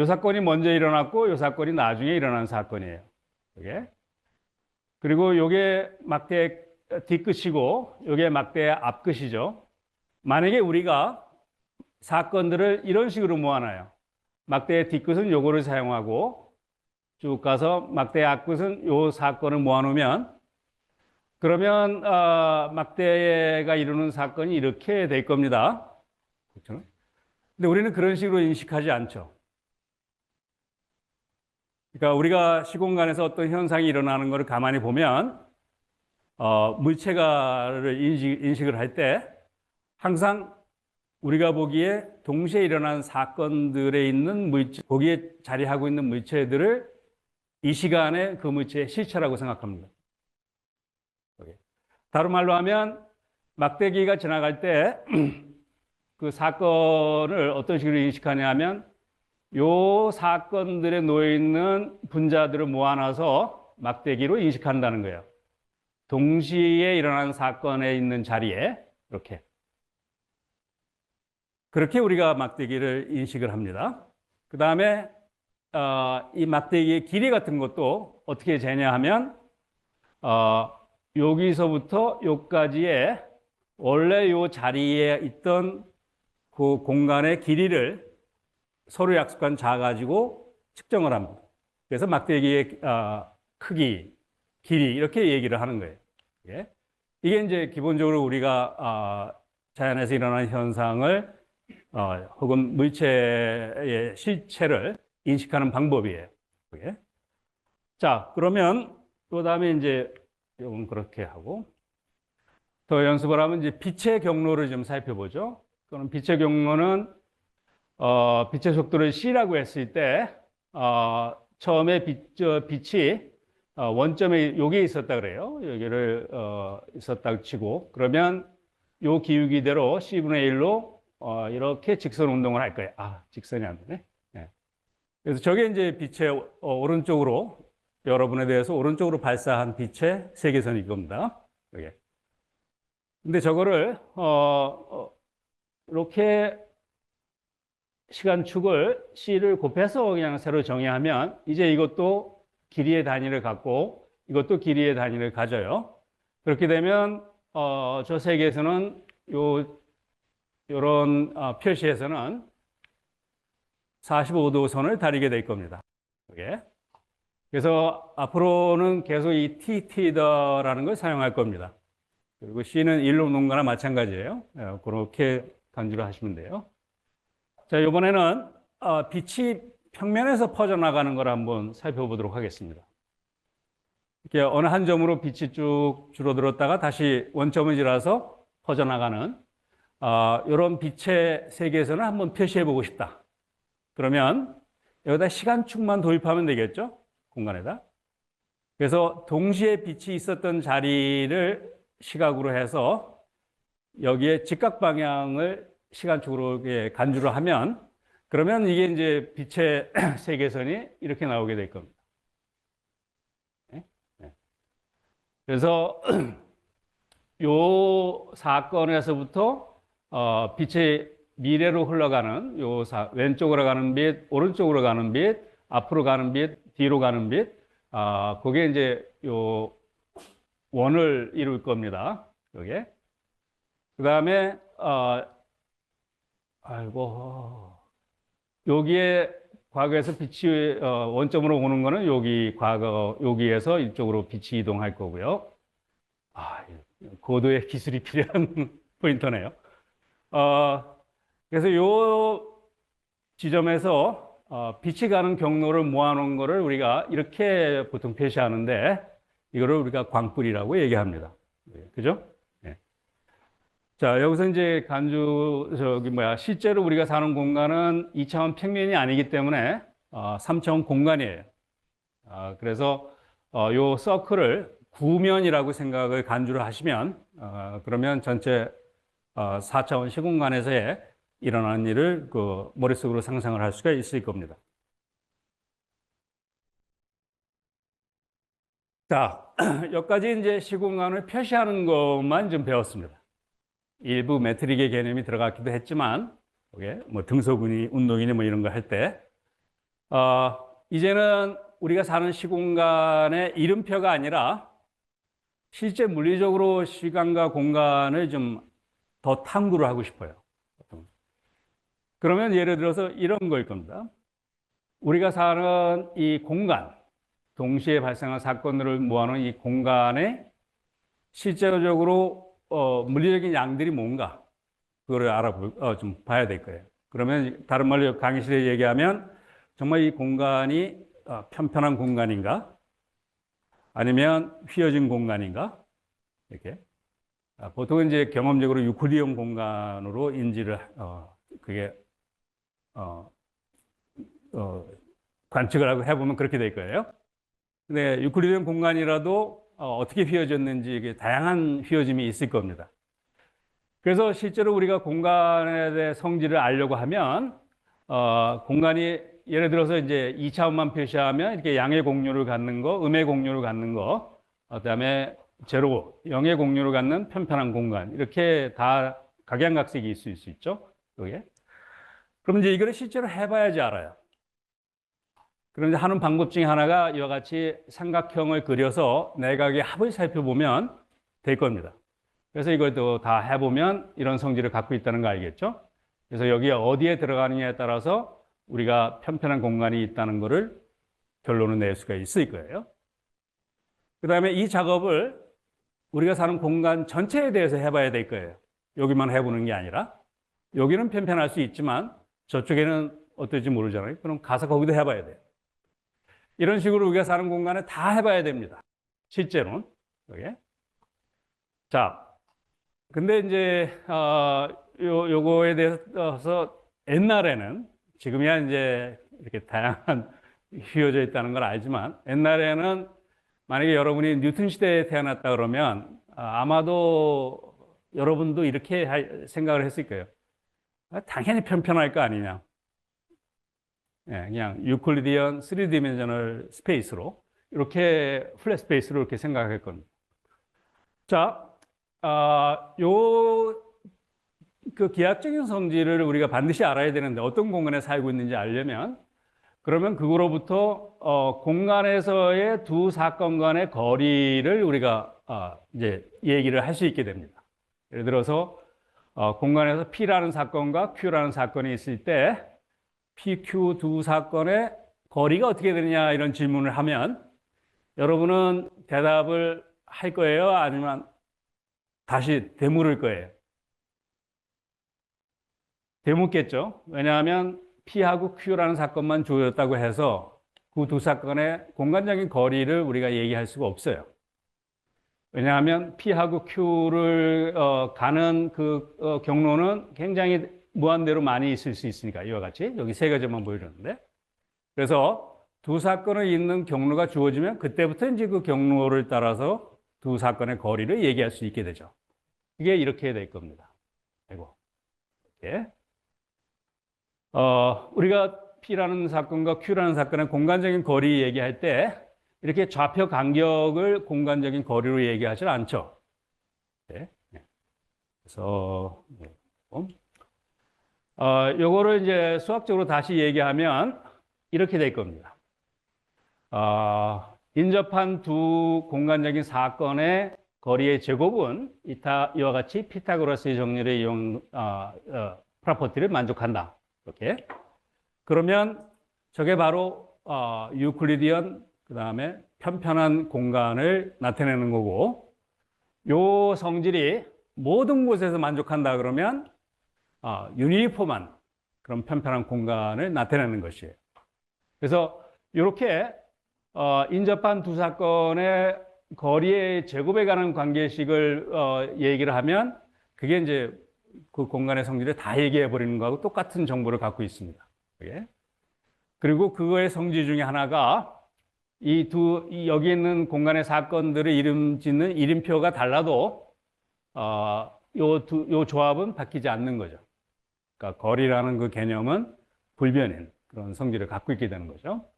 사건이 먼저 일어났고 요 사건이 나중에 일어난 사건이에요. 그리고 요게 막대 뒷끝이고 요게 막대 앞끝이죠. 만약에 우리가 사건들을 이런 식으로 모아놔요. 막대의 뒷끝은 요거를 사용하고 쭉 가서 막대의 앞끝은 요 사건을 모아놓으면 그러면 막대가 이루는 사건이 이렇게 될 겁니다. 그렇죠? 근데 우리는 그런 식으로 인식하지 않죠. 그러니까 우리가 시공간에서 어떤 현상이 일어나는 것을 가만히 보면 물체가를 인식을 할 때 항상 우리가 보기에 동시에 일어난 사건들에 있는 물체, 거기에 자리하고 있는 물체들을 이 시간에 그 물체의 실체라고 생각합니다. 다른 말로 하면 막대기가 지나갈 때 그 사건을 어떤 식으로 인식하냐 하면 요 사건들에 놓여 있는 분자들을 모아놔서 막대기로 인식한다는 거예요. 동시에 일어난 사건에 있는 자리에 이렇게. 그렇게 우리가 막대기를 인식을 합니다. 그 다음에 이 막대기의 길이 같은 것도 어떻게 재냐 하면 여기서부터 여기까지의 원래 요 자리에 있던 그 공간의 길이를 서로 약속한 자 가지고 측정을 합니다. 그래서 막대기의 크기, 길이 이렇게 얘기를 하는 거예요. 이게 이제 기본적으로 우리가 자연에서 일어나는 현상을 혹은 물체의 실체를 인식하는 방법이에요. 자, 그러면 그 다음에 이제 이건 그렇게 하고 더 연습을 하면 이제 빛의 경로를 좀 살펴보죠. 그럼 빛의 경로는 빛의 속도를 c라고 했을 때 처음에 빛이 원점에 여기에 있었다 그래요. 여기를 있었다고 치고 그러면 요 기울기대로 c분의 1로 이렇게 직선 운동을 할 거예요. 직선이 안 되네. 그래서 저게 이제 빛의 오른쪽으로 여러분에 대해서 오른쪽으로 발사한 빛의 세계선일 겁니다. 여기. 근데 저거를 이렇게 시간축을 c를 곱해서 그냥 새로 정의하면 이제 이것도 길이의 단위를 갖고 이것도 길이의 단위를 가져요. 그렇게 되면 저 세계에서는 요런 표시에서는 45도 선을 다리게 될 겁니다. 그래서 앞으로는 계속 이 TT더라는 걸 사용할 겁니다. 그리고 C는 1로 놓은 거나 마찬가지예요. 그렇게 간주를 하시면 돼요. 자, 이번에는 빛이 평면에서 퍼져나가는 걸 한번 살펴보도록 하겠습니다. 이렇게 어느 한 점으로 빛이 쭉 줄어들었다가 다시 원점을 지나서 퍼져나가는 이런 빛의 세계에서는 한번 표시해 보고 싶다. 그러면 여기다 시간축만 도입하면 되겠죠? 공간에다. 그래서 동시에 빛이 있었던 자리를 시각으로 해서 여기에 직각 방향을 시간축으로 이렇게 간주를 하면 그러면 이게 이제 빛의 세계선이 이렇게 나오게 될 겁니다. 네? 네. 그래서 요 사건에서부터 빛의 미래로 흘러가는 왼쪽으로 가는 빛, 오른쪽으로 가는 빛, 앞으로 가는 빛, 뒤로 가는 빛, 그게 이제 요 원을 이룰 겁니다. 여기에. 그 다음에 여기에 과거에서 빛이 원점으로 오는 거는 여기 여기에서 이쪽으로 빛이 이동할 거고요. 고도의 기술이 필요한 포인터네요. 그래서 요 지점에서 빛이 가는 경로를 모아놓은 거를 우리가 이렇게 보통 표시하는데 이거를 우리가 광불이라고 얘기합니다. 그죠? 네. 자, 여기서 이제 실제로 우리가 사는 공간은 2차원 평면이 아니기 때문에 3차원 공간이에요. 그래서 요 서클을 구면이라고 생각을 간주를 하시면 그러면 전체 4차원 시공간에서의 일어나는 일을 그 머릿속으로 상상을 할 수가 있을 겁니다. 자, 여기까지 이제 시공간을 표시하는 것만 좀 배웠습니다. 일부 매트릭의 개념이 들어갔기도 했지만, 뭐 등소근이, 운동이니 뭐 이런 거 할 때, 이제는 우리가 사는 시공간의 이름표가 아니라 실제 물리적으로 시간과 공간을 좀 더 탐구를 하고 싶어요. 그러면 예를 들어서 이런 거일 겁니다. 우리가 사는 이 공간, 동시에 발생한 사건들을 모아놓은 이 공간에 실제적으로 물리적인 양들이 뭔가 그거를 좀 봐야 될 거예요. 그러면 다른 말로 강의실에 얘기하면 정말 이 공간이 편편한 공간인가? 아니면 휘어진 공간인가? 이렇게. 보통은 이제 경험적으로 유클리디언 공간으로 인지를 관측을 하고 해보면 그렇게 될 거예요. 근데 유클리디언 공간이라도 어떻게 휘어졌는지 이게 다양한 휘어짐이 있을 겁니다. 그래서 실제로 우리가 공간에 대해 성질을 알려고 하면 공간이 예를 들어서 이제 2차원만 표시하면 이렇게 양의 공류를 갖는 거, 음의 공류를 갖는 거, 그다음에 제로, 0의 공류를 갖는 편편한 공간 이렇게 다 각양각색이 있을 수 있죠. 여기에. 그럼 이제 이거를 실제로 해봐야지 알아요. 그런데 하는 방법 중에 하나가 이와 같이 삼각형을 그려서 내각의 합을 살펴보면 될 겁니다. 그래서 이것도 다 해보면 이런 성질을 갖고 있다는 거 알겠죠? 그래서 여기에 어디에 들어가느냐에 따라서 우리가 편편한 공간이 있다는 것을 결론을 낼 수가 있을 거예요. 그 다음에 이 작업을 우리가 사는 공간 전체에 대해서 해봐야 될 거예요. 여기만 해보는 게 아니라 여기는 편편할 수 있지만 저쪽에는 어떨지 모르잖아요. 그럼 가서 거기도 해봐야 돼요. 이런 식으로 우리가 사는 공간에 다 해봐야 됩니다. 실제로는. 여기에. 자, 근데 이제 요거에 대해서 옛날에는 지금이야 이제 이렇게 다양한 휘어져 있다는 걸 알지만 옛날에는 만약에 여러분이 뉴턴 시대에 태어났다 그러면 아마도 여러분도 이렇게 생각을 했을 거예요. 당연히 편편할 거 아니냐. 그냥 유클리디언 3디멘셔널 스페이스로 이렇게 플랫 스페이스로 이렇게 생각할 겁니다. 자, 그 기하학적인 성질을 우리가 반드시 알아야 되는데 어떤 공간에 살고 있는지 알려면 그러면 그거로부터 공간에서의 두 사건 간의 거리를 우리가 이제 얘기를 할 수 있게 됩니다. 예를 들어서 공간에서 P라는 사건과 Q라는 사건이 있을 때 P, Q 두 사건의 거리가 어떻게 되느냐 이런 질문을 하면 여러분은 대답을 할 거예요? 아니면 다시 되물을 거예요? 되묻겠죠. 왜냐하면 P하고 Q라는 사건만 주어졌다고 해서 그 두 사건의 공간적인 거리를 우리가 얘기할 수가 없어요. 왜냐하면 P하고 Q를 가는 그 경로는 굉장히 무한대로 많이 있을 수 있으니까 이와 같이 여기 세 가지만 보여줬는데 그래서 두 사건을 잇는 경로가 주어지면 그때부터 이제 그 경로를 따라서 두 사건의 거리를 얘기할 수 있게 되죠. 이게 이렇게 될 겁니다. 아이고. 예. 우리가 P라는 사건과 Q라는 사건의 공간적인 거리 얘기할 때 이렇게 좌표 간격을 공간적인 거리로 얘기하지 않죠. 예. 그래서 요거를 이제 수학적으로 다시 얘기하면 이렇게 될 겁니다. 인접한 두 공간적인 사건의 거리의 제곱은 이와 같이 피타고라스의 정리를 이용 프로퍼티를 만족한다. 이렇게. 그러면 저게 바로 유클리디언 그다음에 편편한 공간을 나타내는 거고, 요 성질이 모든 곳에서 만족한다 그러면 유니폼한 그런 편편한 공간을 나타내는 것이에요. 그래서 이렇게 인접한 두 사건의 거리의 제곱에 관한 관계식을 얘기를 하면 그게 이제 그 공간의 성질을 다 얘기해 버리는 거하고 똑같은 정보를 갖고 있습니다. 그게. 그리고 그거의 성질 중에 하나가 여기 있는 공간의 사건들의 이름 짓는 이름표가 달라도 요 조합은 바뀌지 않는 거죠. 그러니까 거리라는 그 개념은 불변인 그런 성질을 갖고 있게 되는 거죠.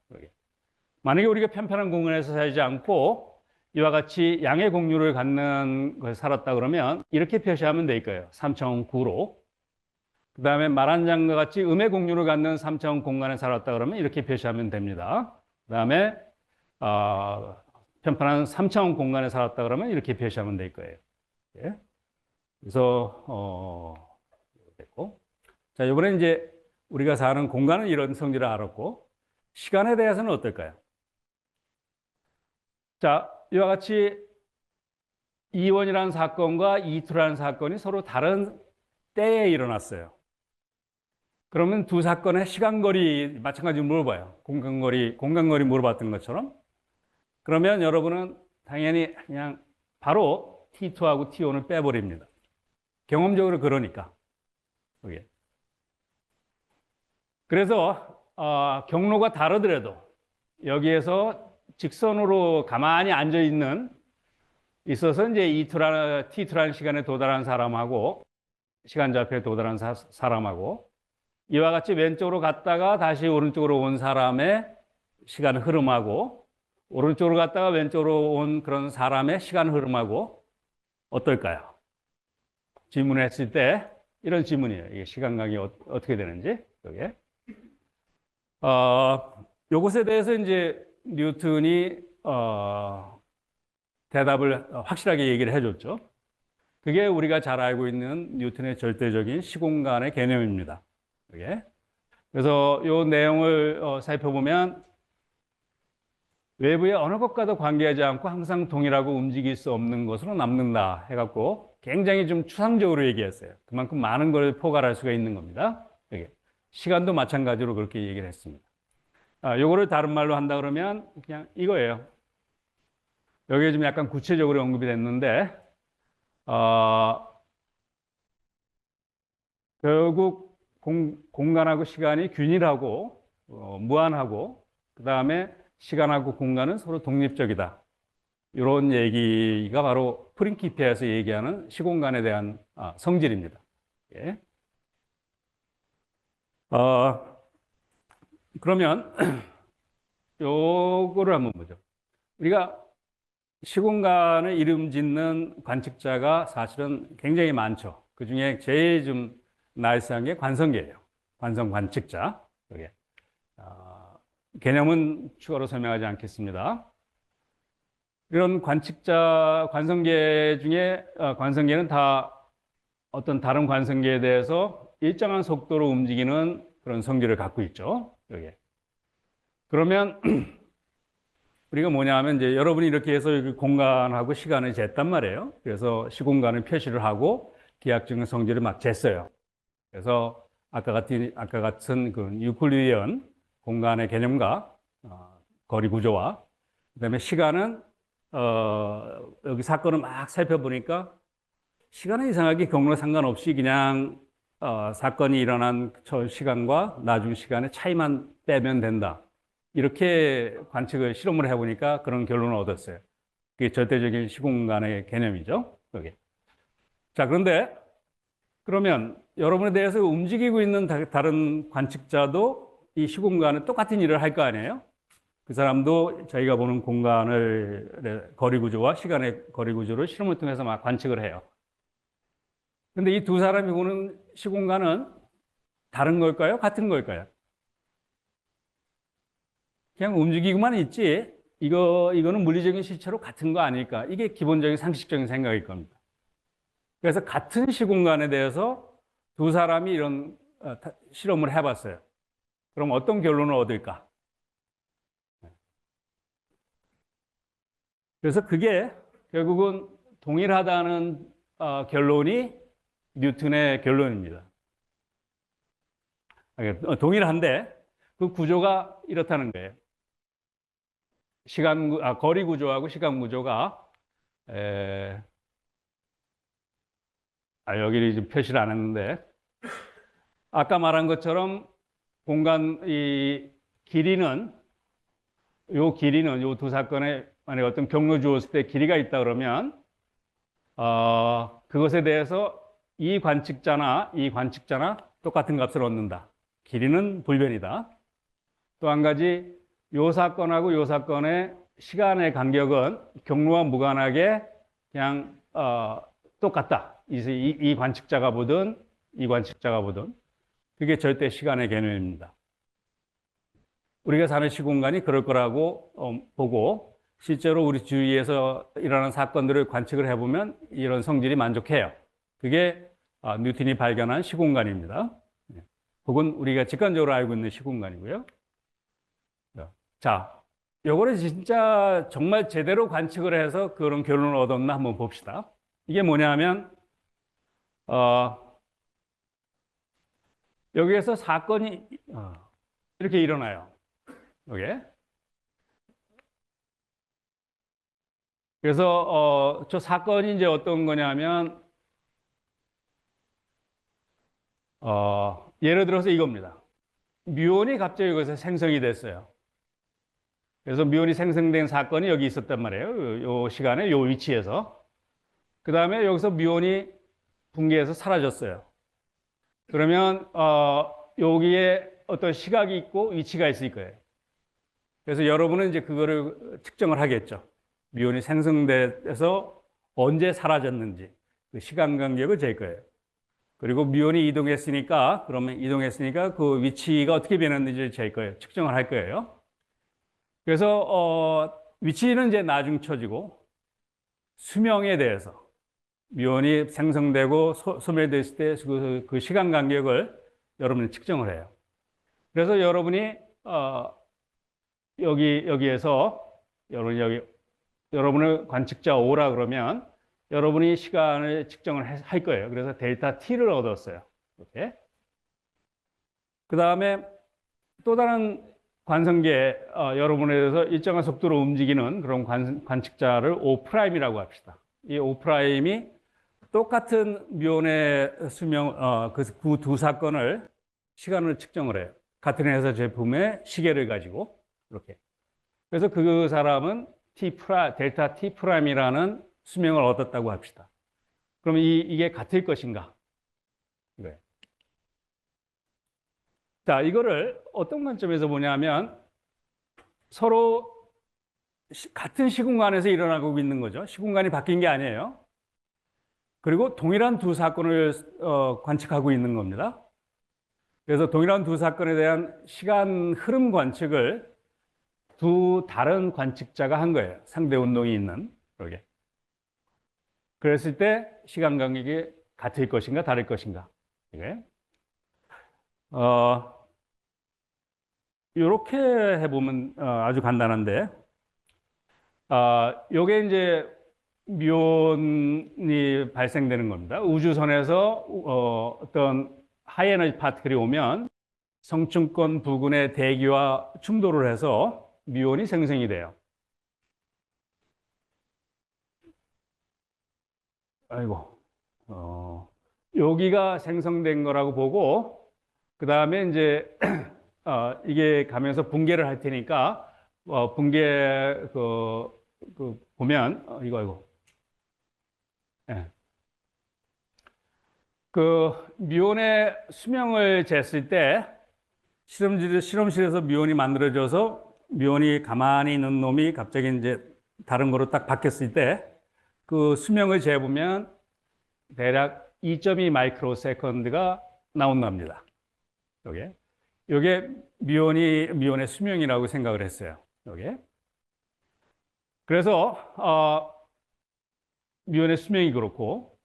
만약에 우리가 편편한 공간에서 살지 않고 이와 같이 양의 공유를 갖는 것을 살았다 그러면 이렇게 표시하면 될 거예요. 3차원9로. 그 다음에 말 한 장과 같이 음의 공유를 갖는 3차원 공간에 살았다 그러면 이렇게 표시하면 됩니다. 그 다음에 편편한 3차원 공간에 살았다 그러면 이렇게 표시하면 될 거예요. 예. 그래서 됐고. 자, 이번에 이제 우리가 사는 공간은 이런 성질을 알았고, 시간에 대해서는 어떨까요? 자, 이와 같이 E1이라는 사건과 E2라는 사건이 서로 다른 때에 일어났어요. 그러면 두 사건의 시간거리 마찬가지로 물어봐요. 공간거리 물어봤던 것처럼. 그러면 여러분은 당연히 그냥 바로 T2하고 T1을 빼버립니다. 경험적으로 그러니까. 그게. 그래서 경로가 다르더라도 여기에서 직선으로 가만히 앉아 있어서 이제 T2라는 시간에 도달한 사람하고 시간좌표에 도달한 사람하고 이와 같이 왼쪽으로 갔다가 다시 오른쪽으로 온 사람의 시간 흐름하고 오른쪽으로 갔다가 왼쪽으로 온 그런 사람의 시간 흐름하고 어떨까요? 질문을 했을 때 이런 질문이에요. 이게 시간각이 어떻게 되는지. 이게. 요것에 대해서 이제 뉴턴이 대답을 확실하게 얘기를 해줬죠. 그게 우리가 잘 알고 있는 뉴턴의 절대적인 시공간의 개념입니다. 그게. 그래서 이 내용을 살펴보면 외부의 어느 것과도 관계하지 않고 항상 동일하고 움직일 수 없는 것으로 남는다 해갖고 굉장히 좀 추상적으로 얘기했어요. 그만큼 많은 걸 포괄할 수가 있는 겁니다. 그게. 시간도 마찬가지로 그렇게 얘기를 했습니다. 요거를 다른 말로 한다 그러면 그냥 이거예요. 여기에 좀 약간 구체적으로 언급이 됐는데, 결국 공간하고 시간이 균일하고 무한하고 그 다음에 시간하고 공간은 서로 독립적이다. 이런 얘기가 바로 프린키피에서 얘기하는 시공간에 대한 성질입니다. 예. 그러면 요거를 한번 보죠. 우리가 시공간을 이름 짓는 관측자가 사실은 굉장히 많죠. 그 중에 제일 좀 나이스한 게 관성계예요. 관성 관측자. 여기. 개념은 추가로 설명하지 않겠습니다. 이런 관성계 중에 관성계는 다 어떤 다른 관성계에 대해서 일정한 속도로 움직이는 그런 성질을 갖고 있죠. 여기. 그러면 우리가 뭐냐 하면 이제 여러분이 이렇게 해서 공간하고 시간을 쟀단 말이에요. 그래서 시공간을 표시를 하고 기하학적인 성질을 막 쟀어요. 그래서 아까 같은 그 유클리디언 공간의 개념과 거리 구조와 그다음에 시간은 여기 사건을 막 살펴보니까 시간은 이상하게 경로와 상관없이 그냥 사건이 일어난 저 시간과 나중 시간의 차이만 빼면 된다. 이렇게 관측을 실험을 해보니까 그런 결론을 얻었어요. 그게 절대적인 시공간의 개념이죠. 여기. 자, 그런데 그러면 여러분에 대해서 움직이고 있는 다른 관측자도 이 시공간에 똑같은 일을 할 거 아니에요? 그 사람도 저희가 보는 공간을 거리 구조와 시간의 거리 구조를 실험을 통해서 막 관측을 해요. 근데 이 두 사람이 보는 시공간은 다른 걸까요? 같은 걸까요? 그냥 움직이고만 있지. 이거는 물리적인 실체로 같은 거 아닐까? 이게 기본적인 상식적인 생각일 겁니다. 그래서 같은 시공간에 대해서 두 사람이 이런 실험을 해봤어요. 그럼 어떤 결론을 얻을까? 그래서 그게 결국은 동일하다는 결론이 뉴턴의 결론입니다. 동일한데 그 구조가 이렇다는 거예요. 거리 구조하고 시간 구조가 여기 지금 표시를 안 했는데 아까 말한 것처럼 공간 이 길이는 요 두 사건에 만약 어떤 경로 주었을 때 길이가 있다 그러면 그것에 대해서 이 관측자나 똑같은 값을 얻는다. 길이는 불변이다. 또 한 가지 요 사건하고 요 사건의 시간의 간격은 경로와 무관하게 그냥 똑같다. 이 관측자가 보든 이 관측자가 보든 그게 절대 시간의 개념입니다. 우리가 사는 시공간이 그럴 거라고 보고 실제로 우리 주위에서 일어나는 사건들을 관측을 해보면 이런 성질이 만족해요. 그게 뉴턴이 발견한 시공간입니다. 혹은 우리가 직관적으로 알고 있는 시공간이고요. 자, 요거를 진짜 정말 제대로 관측을 해서 그런 결론을 얻었나 한번 봅시다. 이게 뭐냐면 여기에서 사건이 이렇게 일어나요. 여기에. 그래서 저 사건이 이제 어떤 거냐면 예를 들어서 이겁니다. 뮤온이 갑자기 여기서 생성이 됐어요. 그래서 뮤온이 생성된 사건이 여기 있었단 말이에요. 요 시간에 요 위치에서. 그 다음에 여기서 뮤온이 붕괴해서 사라졌어요. 그러면 여기에 어떤 시각이 있고 위치가 있을 거예요. 그래서 여러분은 이제 그거를 측정을 하겠죠. 뮤온이 생성돼서 언제 사라졌는지 그 시간 간격을 잴 거예요. 그리고 뮤온이 이동했으니까 그 위치가 어떻게 변했는지 잴 거예요. 측정을 할 거예요. 그래서 위치는 이제 나중 처지고 수명에 대해서 뮤온이 생성되고 소멸됐을 때 그 시간 간격을 여러분이 측정을 해요. 그래서 여러분이 여기에서 여러분을 관측자 O라 그러면 여러분이 시간을 측정을 할 거예요. 그래서 델타 T를 얻었어요. 이렇게. 그 다음에 또 다른 관성계 여러분에 대해서 일정한 속도로 움직이는 그런 관측자를 O'이라고 합시다. 이 O'이 똑같은 뮤온의 수명 그 두 사건을 시간을 측정을 해요. 같은 회사 제품의 시계를 가지고 이렇게. 그래서 그 사람은 델타 T'이라는 수명을 얻었다고 합시다. 그러면 이게 같을 것인가? 이거예요. 자, 이거를 어떤 관점에서 보냐면 서로 같은 시공간에서 일어나고 있는 거죠. 시공간이 바뀐 게 아니에요. 그리고 동일한 두 사건을 관측하고 있는 겁니다. 그래서 동일한 두 사건에 대한 시간 흐름 관측을 두 다른 관측자가 한 거예요. 상대 운동이 있는 그러게. 그랬을 때 시간 간격이 같을 것인가 다를 것인가. 이게. 이렇게 해보면 아주 간단한데, 요게 이제 뮤온이 발생되는 겁니다. 우주선에서 어떤 하이에너지 파티클이 오면 성층권 부근의 대기와 충돌을 해서 뮤온이 생성이 돼요. 아이고, 여기가 생성된 거라고 보고, 그 다음에 이제 이게 가면서 붕괴를 할 테니까 붕괴 보면 이거 예. 그 뮤온의 수명을 쟀을 때 실험실에서 뮤온이 만들어져서 뮤온이 가만히 있는 놈이 갑자기 이제 다른 거로 딱 바뀌었을 때 그 수명을 재보면 대략 2.2 마이크로세컨드가 나온답니다. 요게 뮤온의 수명이라고 생각을 했어요. 요게. 그래서 뮤온의 수명이 그렇고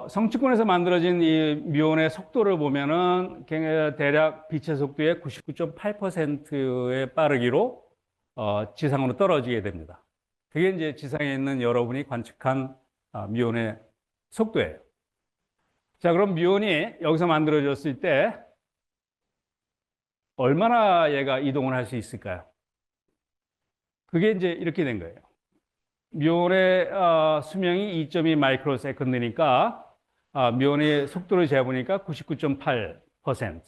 성층권에서 만들어진 이 뮤온의 속도를 보면은 대략 빛의 속도의 99.8%의 빠르기로 지상으로 떨어지게 됩니다. 그게 이제 지상에 있는 여러분이 관측한 뮤온의 속도예요. 자, 그럼 뮤온이 여기서 만들어졌을 때 얼마나 얘가 이동을 할 수 있을까요? 그게 이제 이렇게 된 거예요. 뮤온의 수명이 2.2 마이크로세컨드니까 뮤온의 속도를 재보니까 99.8%.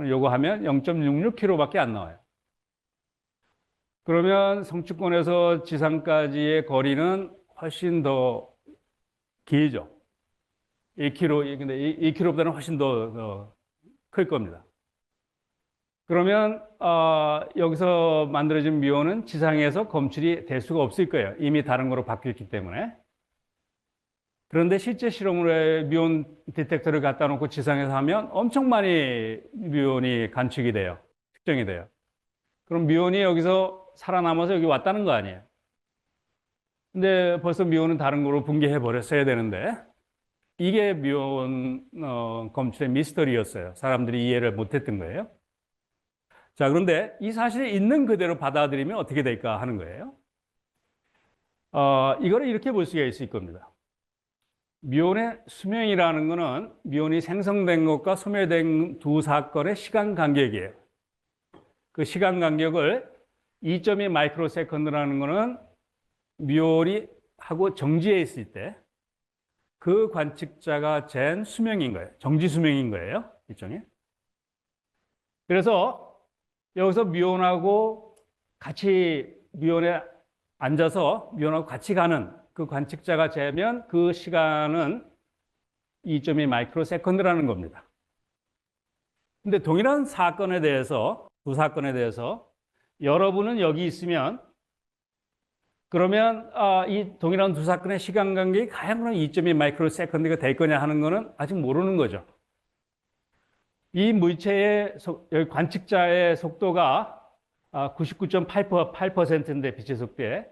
요거 하면 0.66km밖에 안 나와요. 그러면 성층권에서 지상까지의 거리는 훨씬 더 길죠. 1km, 근데 1km보다는 훨씬 더 클 겁니다. 그러면 여기서 만들어진 뮤온은 지상에서 검출이 될 수가 없을 거예요. 이미 다른 거로 바뀌었기 때문에. 그런데 실제 실험으로 뮤온 디텍터를 갖다 놓고 지상에서 하면 엄청 많이 뮤온이 관측이 돼요. 측정이 돼요. 그럼 뮤온이 여기서 살아남아서 여기 왔다는 거 아니에요. 근데 벌써 뮤온은 다른 거로 붕괴해 버렸어야 되는데 이게 뮤온 검출의 미스터리였어요. 사람들이 이해를 못했던 거예요. 자, 그런데 이 사실이 있는 그대로 받아들이면 어떻게 될까 하는 거예요. 이거를 이렇게 볼 수가 있을 겁니다. 뮤온의 수명이라는 거는 뮤온이 생성된 것과 소멸된 두 사건의 시간 간격이에요. 그 시간 간격을 2.2 마이크로세컨드라는 거는 뮤온이 하고 정지해 있을 때 그 관측자가 잰 수명인 거예요. 정지 수명인 거예요. 일종의. 그래서 여기서 뮤온하고 같이 뮤온에 앉아서 뮤온하고 같이 가는 그 관측자가 재면 그 시간은 2.2 마이크로세컨드라는 겁니다. 근데 동일한 사건에 대해서 두 사건에 대해서 여러분은 여기 있으면 그러면 이 동일한 두 사건의 시간 간격이 과연 2.2 마이크로세컨드가 될 거냐 하는 거는 아직 모르는 거죠. 이 물체의 여기 관측자의 속도가 99.8%인데 빛의 속도에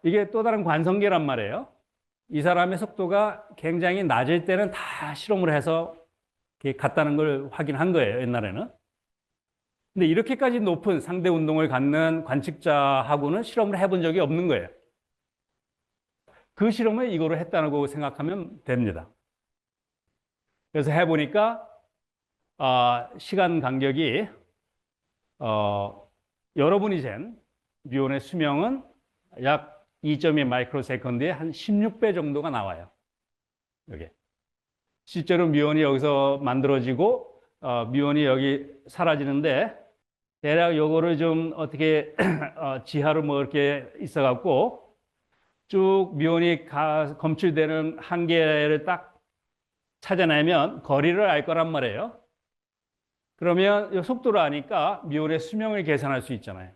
이게 또 다른 관성계란 말이에요. 이 사람의 속도가 굉장히 낮을 때는 다 실험을 해서 같다는 걸 확인한 거예요. 옛날에는. 근데 이렇게까지 높은 상대 운동을 갖는 관측자하고는 실험을 해본 적이 없는 거예요. 그 실험을 이거로 했다고 생각하면 됩니다. 그래서 해보니까 시간 간격이 여러분이 잰 뮤온의 수명은 약 2.2 마이크로세컨드에 한 16배 정도가 나와요. 여기 실제로 뮤온이 여기서 만들어지고 뮤온이 여기 사라지는데 대략 요거를 좀 어떻게 지하로 뭐 이렇게 있어갖고 쭉 뮤온이 검출되는 한계를 딱 찾아내면 거리를 알 거란 말이에요. 그러면 이 속도를 아니까 뮤온의 수명을 계산할 수 있잖아요.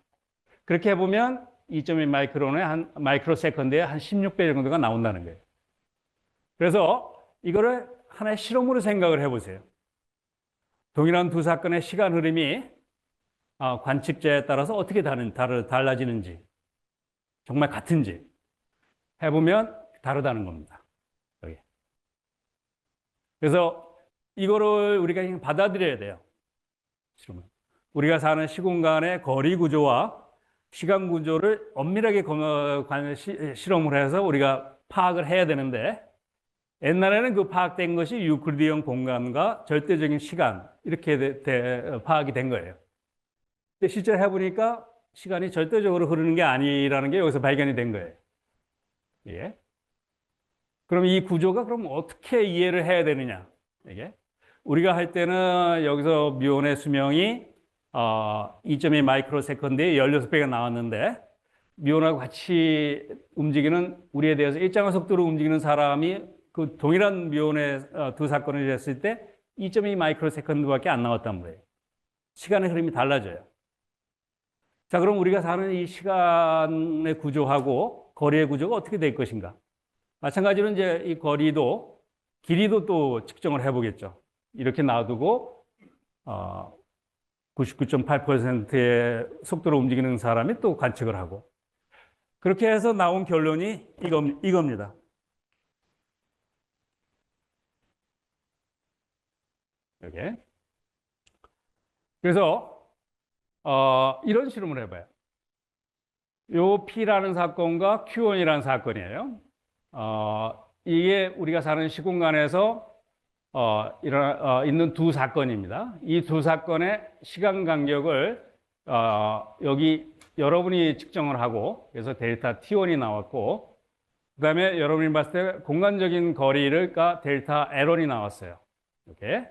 그렇게 해보면 2.1 마이크로세컨드에 한 16배 정도가 나온다는 거예요. 그래서 이거를 하나의 실험으로 생각을 해보세요. 동일한 두 사건의 시간 흐름이 관측자에 따라서 어떻게 달라지는지, 정말 같은지 해보면 다르다는 겁니다. 여기. 그래서 이거를 우리가 그냥 받아들여야 돼요. 우리가 사는 시공간의 거리 구조와 시간 구조를 엄밀하게 실험을 해서 우리가 파악을 해야 되는데 옛날에는 그 파악된 것이 유클리디언 공간과 절대적인 시간 이렇게 파악이 된 거예요. 근데 실제로 해보니까 시간이 절대적으로 흐르는 게 아니라는 게 여기서 발견이 된 거예요. 예. 그럼 이 구조가 그럼 어떻게 이해를 해야 되느냐? 이게 우리가 할 때는 여기서 뮤온의 수명이 2.2 마이크로 세컨드에 16배가 나왔는데 뮤온하고 같이 움직이는 우리에 대해서 일정한 속도로 움직이는 사람이 그 동일한 뮤온의 두 사건을 했을 때 2.2 마이크로 세컨드밖에 안 나왔단 말이에요. 시간의 흐름이 달라져요. 자, 그럼 우리가 사는 이 시간의 구조하고 거리의 구조가 어떻게 될 것인가? 마찬가지로 이제 이 거리도, 길이도 또 측정을 해보겠죠. 이렇게 놔두고 99.8%의 속도로 움직이는 사람이 또 관측을 하고 그렇게 해서 나온 결론이 이겁니다. 이렇게. 그래서 이런 실험을 해봐요. 요 P라는 사건과 Q1이라는 사건이에요. 이게 우리가 사는 시공간에서 있는 두 사건입니다. 이 두 사건의 시간 간격을 여기 여러분이 측정을 하고 그래서 델타 T1이 나왔고 그다음에 여러분이 봤을 때 공간적인 거리를 델타 L1이 나왔어요. 이렇게.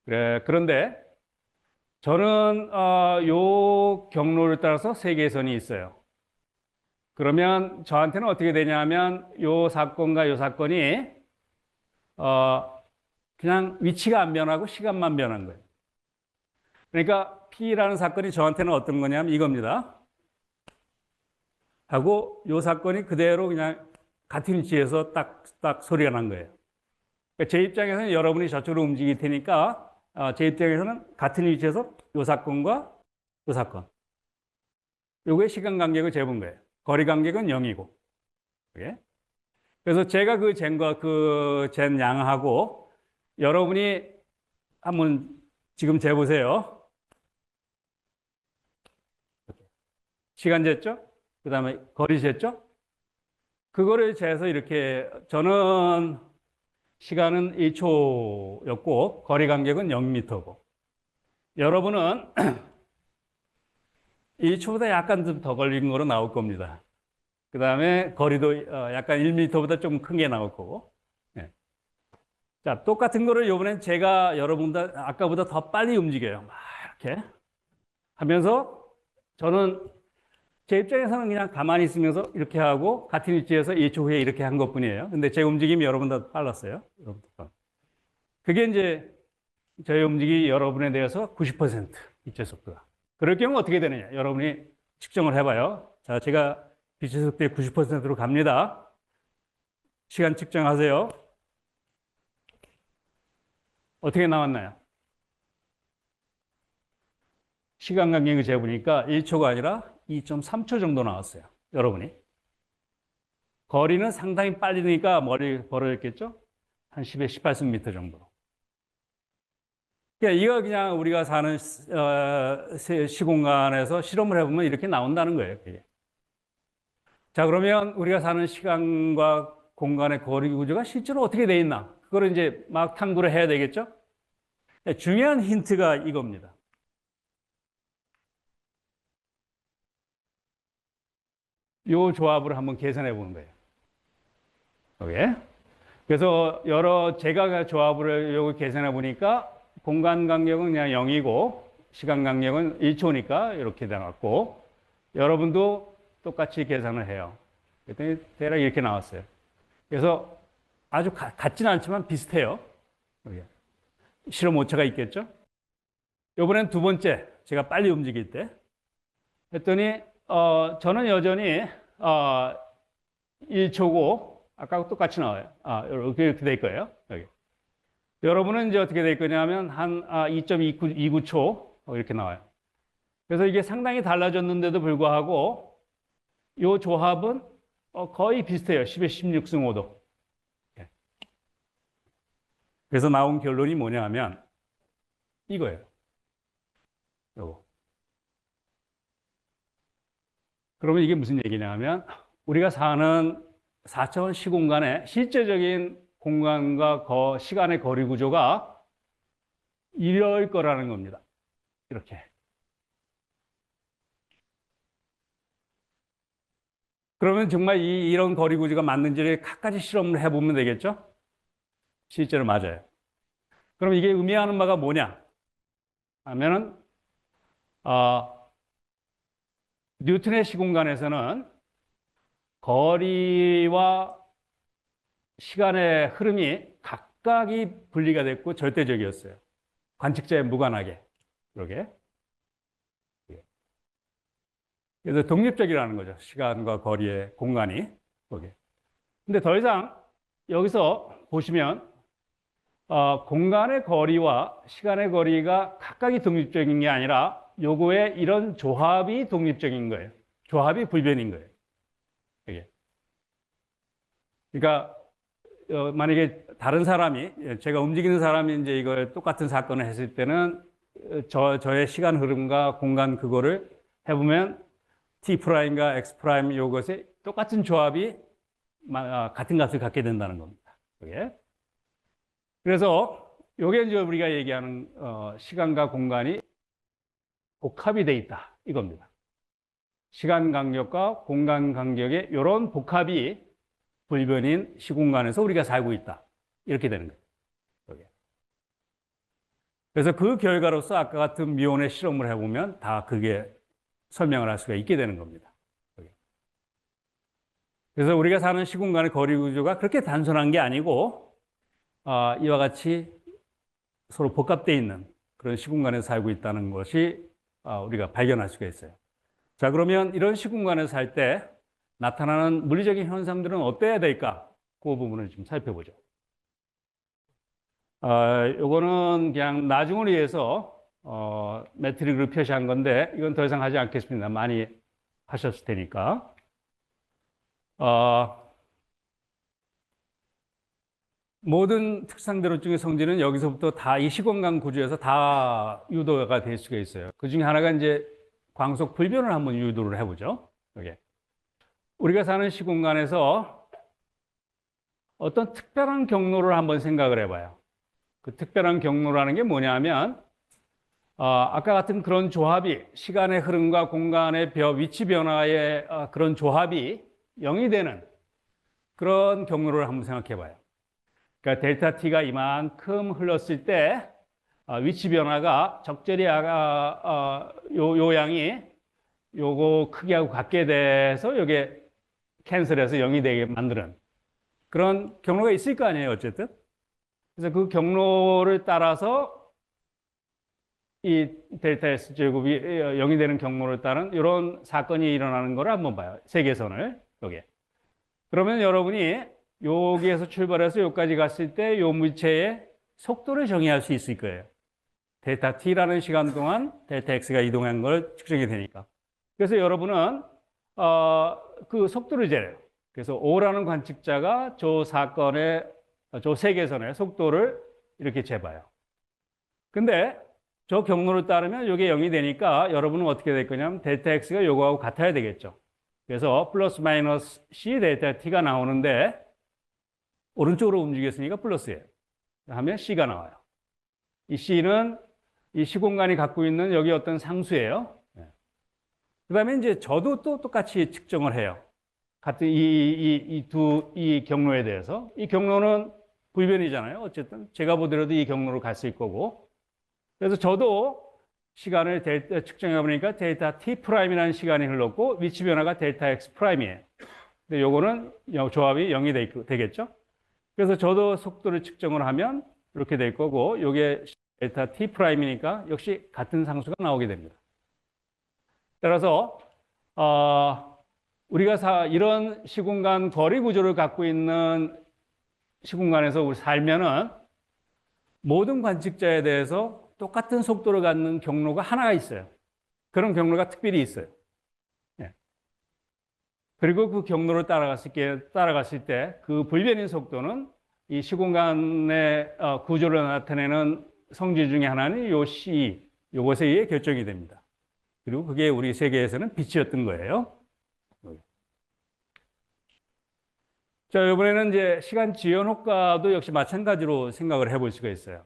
그런데 저는 요 경로를 따라서 세계선이 있어요. 그러면 저한테는 어떻게 되냐면 요 사건과 요 사건이 그냥 위치가 안 변하고 시간만 변한 거예요. 그러니까 P라는 사건이 저한테는 어떤 거냐면 이겁니다. 하고 요 사건이 그대로 그냥 같은 위치에서 딱 소리가 난 거예요. 그러니까 제 입장에서는 여러분이 저쪽으로 움직일 테니까 제 입장에서는 같은 위치에서 요 사건과 요 사건. 요거의 시간 간격을 재본 거예요. 거리 간격은 0이고. 그래서 제가 그 잰과 그 잰 양하고 여러분이 한번 지금 재보세요. 시간 쟀죠? 그 다음에 거리 쟀죠? 그거를 재서 이렇게 저는 시간은 1초였고 거리 간격은 0m고 여러분은 1초보다 약간 좀 더 걸린 거로 나올 겁니다. 그 다음에 거리도 약간 1m보다 좀 큰 게 나올 거고. 네. 자, 똑같은 거를 이번엔 제가 여러분보다 아까보다 더 빨리 움직여요. 막 이렇게 하면서 저는 제 입장에서는 그냥 가만히 있으면서 이렇게 하고 같은 위치에서 1초 후에 이렇게 한 것뿐이에요. 근데 제 움직임이 여러분보다 빨랐어요. 그게 이제 저의 움직임이 여러분에 대해서 90% 빛의 속도가. 그럴 경우 어떻게 되느냐? 여러분이 측정을 해봐요. 자, 제가 빛의 속도의 90%로 갑니다. 시간 측정하세요. 어떻게 나왔나요? 시간 간격을 재보니까 1초가 아니라 2.3초 정도 나왔어요. 여러분이. 거리는 상당히 빨리니까 머리 벌어졌겠죠? 한 10에 18승미터 정도로. 그러니까 이거 그냥 우리가 사는 시공간에서 실험을 해보면 이렇게 나온다는 거예요. 그게. 자, 그러면 우리가 사는 시간과 공간의 거리 구조가 실제로 어떻게 돼 있나? 그거를 이제 막 탐구를 해야 되겠죠? 중요한 힌트가 이겁니다. 요 조합을 한번 계산해 보는 거예요. 오케이? 그래서 제가 조합을 요거 계산해 보니까 공간 간격은 그냥 0이고 시간 간격은 1초니까 이렇게 나왔고 여러분도 똑같이 계산을 해요. 그랬더니 대략 이렇게 나왔어요. 그래서 아주 같지는 않지만 비슷해요. 실험 오차가 있겠죠? 이번엔 두 번째, 제가 빨리 움직일 때 했더니 저는 여전히 1초고 아까하고 똑같이 나와요. 이렇게 될 거예요. 여기. 여러분은 이제 어떻게 될 거냐면 한 2.29초 이렇게 나와요. 그래서 이게 상당히 달라졌는데도 불구하고 이 조합은 거의 비슷해요. 10에 16승 5도. 그래서 나온 결론이 뭐냐면 이거예요. 요거. 그러면 이게 무슨 얘기냐면 우리가 사는 4차원 시공간의 실제적인 공간과 시간의 거리 구조가 이럴 거라는 겁니다. 이렇게. 그러면 정말 이런 거리 구조가 맞는지를 갖가지 실험을 해보면 되겠죠? 실제로 맞아요. 그럼 이게 의미하는 바가 뭐냐 하면은 뉴턴의 시공간에서는 거리와 시간의 흐름이 각각이 분리가 됐고 절대적이었어요. 관측자에 무관하게. 그러게. 그래서 독립적이라는 거죠. 시간과 거리의 공간이. 그게. 근데 더 이상 여기서 보시면 공간의 거리와 시간의 거리가 각각이 독립적인 게 아니라 요거의 이런 조합이 독립적인 거예요. 조합이 불변인 거예요. 이게. 그러니까 만약에 다른 사람이 제가 움직이는 사람이 이제 이걸 똑같은 사건을 했을 때는 저의 시간 흐름과 공간 그거를 해보면 t 프라임과 x 프라임 요것이 똑같은 조합이 같은 값을 갖게 된다는 겁니다. 그게. 그래서 요게 이제 우리가 얘기하는 시간과 공간이 복합이 돼 있다 이겁니다. 시간 간격과 공간 간격의 이런 복합이 불변인 시공간에서 우리가 살고 있다. 이렇게 되는 거예요. 여기. 그래서 그 결과로서 아까 같은 미온의 실험을 해보면 다 그게 설명을 할 수가 있게 되는 겁니다. 여기. 그래서 우리가 사는 시공간의 거리 구조가 그렇게 단순한 게 아니고 이와 같이 서로 복합되어 있는 그런 시공간에서 살고 있다는 것이 우리가 발견할 수가 있어요. 자, 그러면 이런 시공간에서 살 때 나타나는 물리적인 현상들은 어때야 될까? 그 부분을 좀 살펴보죠. 요거는 그냥 나중을 위해서 매트릭으로 표시한 건데 이건 더 이상 하지 않겠습니다. 많이 하셨을 테니까. 모든 특상대로증의 성질은 여기서부터 다 이 시공간 구조에서 다 유도가 될 수가 있어요. 그 중에 하나가 이제 광속 불변을 한번 유도를 해보죠. 여기. 우리가 사는 시공간에서 어떤 특별한 경로를 한번 생각을 해봐요. 그 특별한 경로라는 게 뭐냐면 아까 같은 그런 조합이 시간의 흐름과 공간의 위치 변화의 그런 조합이 0이 되는 그런 경로를 한번 생각해 봐요. 그러니까 델타 t가 이만큼 흘렀을 때 위치 변화가 적절히 요 양이 요거 크기하고 같게 돼서 요게 캔슬해서 0이 되게 만드는 그런 경로가 있을 거 아니에요, 어쨌든. 그래서 그 경로를 따라서 이 델타 S 제곱이 0이 되는 경로를 따른 이런 사건이 일어나는 걸 한번 봐요. 세계선을 여기에. 그러면 여러분이 여기에서 출발해서 여기까지 갔을 때 요 물체의 속도를 정의할 수 있을 거예요. 델타 t라는 시간 동안 델타 x가 이동한 걸 측정이 되니까. 그래서 여러분은 그 속도를 재요. 그래서 O라는 관측자가 저 사건의 저 세계선의 속도를 이렇게 재봐요. 근데 저 경로를 따르면 이게 0이 되니까 여러분은 어떻게 될 거냐면 델타 x가 요거하고 같아야 되겠죠. 그래서 플러스 마이너스 c 델타 t가 나오는데 오른쪽으로 움직였으니까 플러스예요. 하면 c가 나와요. 이 c는 이 시공간이 갖고 있는 여기 어떤 상수예요. 그 다음에 이제 저도 또 똑같이 측정을 해요. 같은 이 경로에 대해서. 이 경로는 불변이잖아요. 어쨌든 제가 보더라도 이 경로로 갔을 거고. 그래서 저도 시간을 측정해 보니까 델타 t 프라임이라는 시간이 흘렀고 위치 변화가 델타 x 프라임이에요. 근데 요거는 조합이 0이 되겠죠. 그래서 저도 속도를 측정을 하면 이렇게 될 거고 요게 델타 t 프라임이니까 역시 같은 상수가 나오게 됩니다. 따라서 우리가 이런 시공간 거리 구조를 갖고 있는 시공간에서 우리 살면은 모든 관측자에 대해서 똑같은 속도를 갖는 경로가 하나가 있어요. 그런 경로가 특별히 있어요. 예. 그리고 그 경로를 따라갔을 때 그 불변인 속도는 이 시공간의 구조를 나타내는 성질 중에 하나는 요 C, 요것에 의해 결정이 됩니다. 그리고 그게 우리 세계에서는 빛이었던 거예요. 자, 이번에는 이제 시간 지연 효과도 역시 마찬가지로 생각을 해볼 수가 있어요.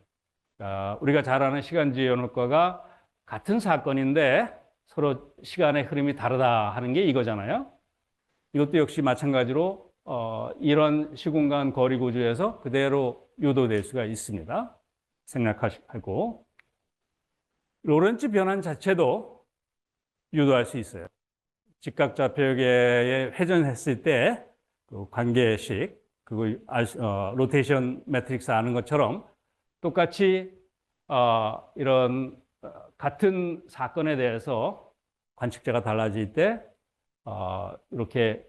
우리가 잘 아는 시간 지연 효과가 같은 사건인데 서로 시간의 흐름이 다르다 하는 게 이거잖아요. 이것도 역시 마찬가지로 이런 시공간 거리 구조에서 그대로 유도될 수가 있습니다. 생략하고, 로렌츠 변환 자체도 유도할 수 있어요. 직각좌표계에 회전했을 때 그 관계식, 로테이션 매트릭스 아는 것처럼 똑같이 이런 같은 사건에 대해서 관측자가 달라질 때 이렇게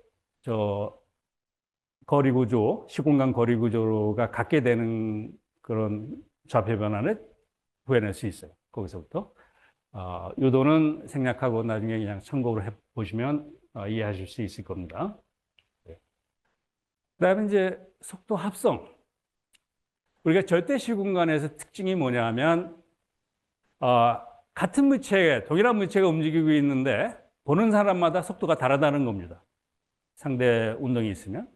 거리 구조, 시공간 거리 구조가 같게 되는 그런 좌표 변환을 구해낼 수 있어요. 거기서부터. 유도는 생략하고 나중에 그냥 참고로 해보시면 이해하실 수 있을 겁니다. 네. 그다음에 이제 속도 합성. 우리가 절대 시공간에서 특징이 뭐냐 하면, 같은 물체, 동일한 물체가 움직이고 있는데 보는 사람마다 속도가 다르다는 겁니다. 상대 운동이 있으면.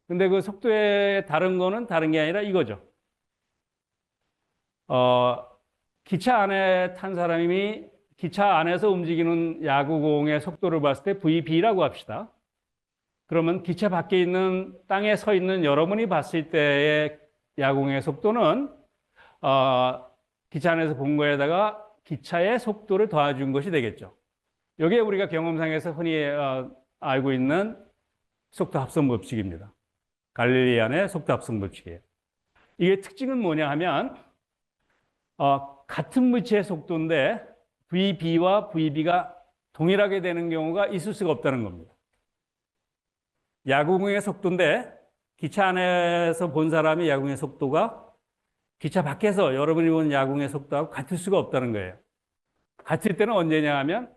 근데 그 속도에 다른 거는 다른 게 아니라 이거죠. 기차 안에 탄 사람이 기차 안에서 움직이는 야구공의 속도를 봤을 때 VB라고 합시다. 그러면 기차 밖에 있는 땅에 서 있는 여러분이 봤을 때의 야구공의 속도는 기차 안에서 본 거에다가 기차의 속도를 더해준 것이 되겠죠. 이게 우리가 경험상에서 흔히 알고 있는 속도 합성 법칙입니다. 갈릴리안의 속도 합성 법칙이에요. 이게 특징은 뭐냐 하면 같은 물체의 속도인데 VB와 VB가 동일하게 되는 경우가 있을 수가 없다는 겁니다. 야구공의 속도인데 기차 안에서 본 사람이 야구공의 속도가 기차 밖에서 여러분이 본 야구공의 속도하고 같을 수가 없다는 거예요. 같을 때는 언제냐 하면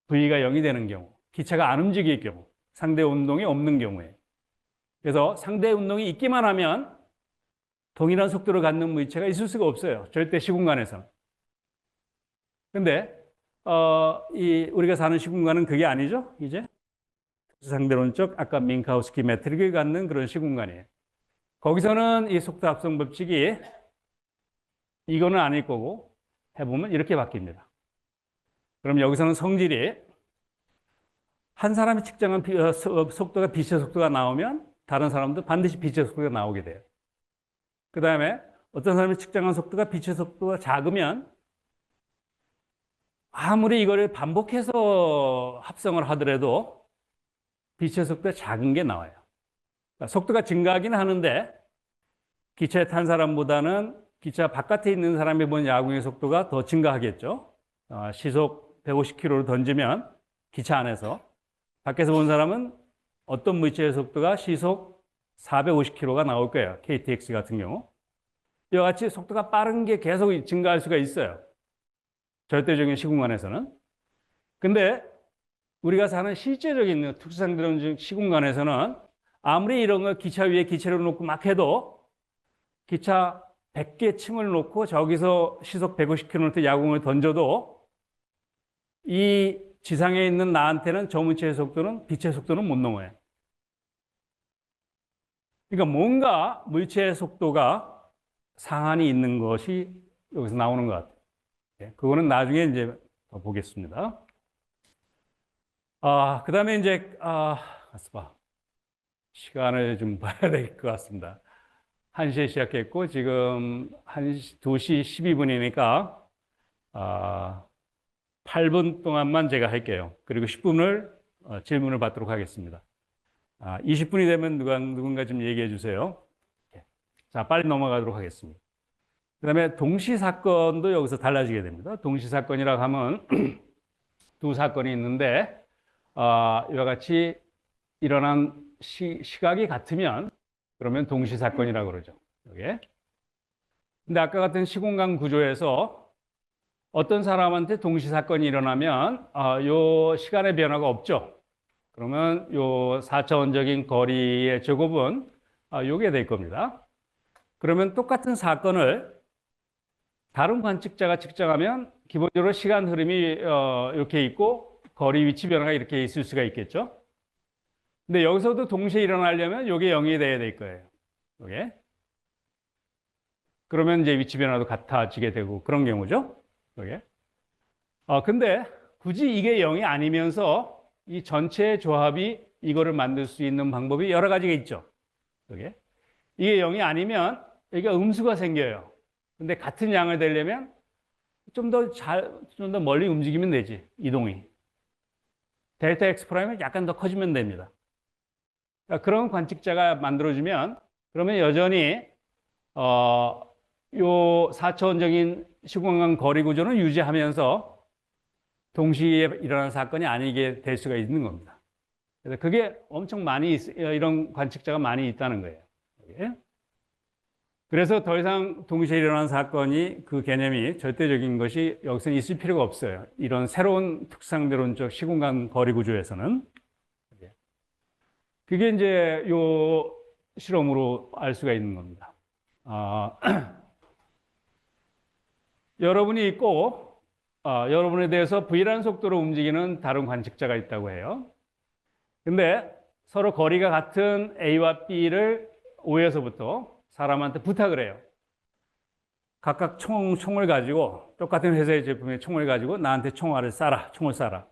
V가 0이 되는 경우, 기차가 안 움직일 경우, 상대 운동이 없는 경우에. 그래서 상대 운동이 있기만 하면 동일한 속도를 갖는 물체가 있을 수가 없어요. 절대 시공간에서는. 근데 우리가 사는 시공간은 그게 아니죠. 이제 상대론적 아까 민카우스키 매트릭을 갖는 그런 시공간이에요. 거기서는 이 속도 합성 법칙이 이거는 아닐 거고 해보면 이렇게 바뀝니다. 그럼 여기서는 성질이 한 사람이 측정한 속도가 빛의 속도가 나오면 다른 사람도 반드시 빛의 속도가 나오게 돼요. 그 다음에 어떤 사람이 측정한 속도가 빛의 속도가 작으면 아무리 이거를 반복해서 합성을 하더라도 빛의 속도가 작은 게 나와요. 그러니까 속도가 증가하긴 하는데 기차에 탄 사람보다는 기차 바깥에 있는 사람이 본 야구의 속도가 더 증가하겠죠. 시속 150km를 던지면 기차 안에서 밖에서 본 사람은 어떤 물체의 속도가 시속 450km가 나올 거예요. KTX 같은 경우. 이와 같이 속도가 빠른 게 계속 증가할 수가 있어요. 절대적인 시공간에서는. 근데 우리가 사는 실제적인 특수상대론적 시공간에서는 아무리 이런 거 기차 위에 기체를 놓고 막 해도 기차 100개 층을 놓고 저기서 시속 150km 야구공을 던져도 이 지상에 있는 나한테는 저 물체의 속도는 빛의 속도는 못 넘어요. 그러니까 뭔가 물체의 속도가 상한이 있는 것이 여기서 나오는 것 같아요. 그거는 나중에 이제 더 보겠습니다. 그 다음에 이제, 시간을 좀 봐야 될 것 같습니다. 1시에 시작했고, 지금 2시 12분이니까, 8분 동안만 제가 할게요. 그리고 10분을 질문을 받도록 하겠습니다. 20분이 되면 누군가 좀 얘기해 주세요. 자, 빨리 넘어가도록 하겠습니다. 그 다음에 동시사건도 여기서 달라지게 됩니다. 동시사건이라고 하면 두 사건이 있는데, 이와 같이 일어난 시각이 같으면 그러면 동시사건이라고 그러죠. 여기에. 근데 아까 같은 시공간 구조에서 어떤 사람한테 동시사건이 일어나면 요 시간의 변화가 없죠. 그러면 요 4차원적인 거리의 제곱은 요게 될 겁니다. 그러면 똑같은 사건을 다른 관측자가 측정하면 기본적으로 시간 흐름이 이렇게 있고 거리 위치 변화가 이렇게 있을 수가 있겠죠. 근데 여기서도 동시에 일어나려면 이게 0이 돼야 될 거예요. 이게. 그러면 이제 위치 변화도 같아지게 되고 그런 경우죠. 이게. 근데 굳이 이게 0이 아니면서 이 전체 조합이 이거를 만들 수 있는 방법이 여러 가지가 있죠. 이게. 이게 0이 아니면 여기가 음수가 생겨요. 근데 같은 양을 되려면 좀 더 멀리 움직이면 되지, 이동이. 델타 X 프라임은 약간 더 커지면 됩니다. 그러니까 그런 관측자가 만들어지면, 그러면 여전히, 요 4차원적인 시공간 거리 구조는 유지하면서 동시에 일어난 사건이 아니게 될 수가 있는 겁니다. 그래서 그게 엄청 이런 관측자가 많이 있다는 거예요. 예? 그래서 더 이상 동시에 일어난 사건이 그 개념이 절대적인 것이 여기서는 있을 필요가 없어요. 이런 새로운 특상대론적 시공간 거리 구조에서는. 그게 이제 요 실험으로 알 수가 있는 겁니다. 여러분이 있고, 여러분에 대해서 V라는 속도로 움직이는 다른 관측자가 있다고 해요. 근데 서로 거리가 같은 A와 B를 O에서부터 사람한테 부탁을 해요. 각각 총을 가지고, 똑같은 회사의 제품의 총을 가지고 나한테 총을 쏴라.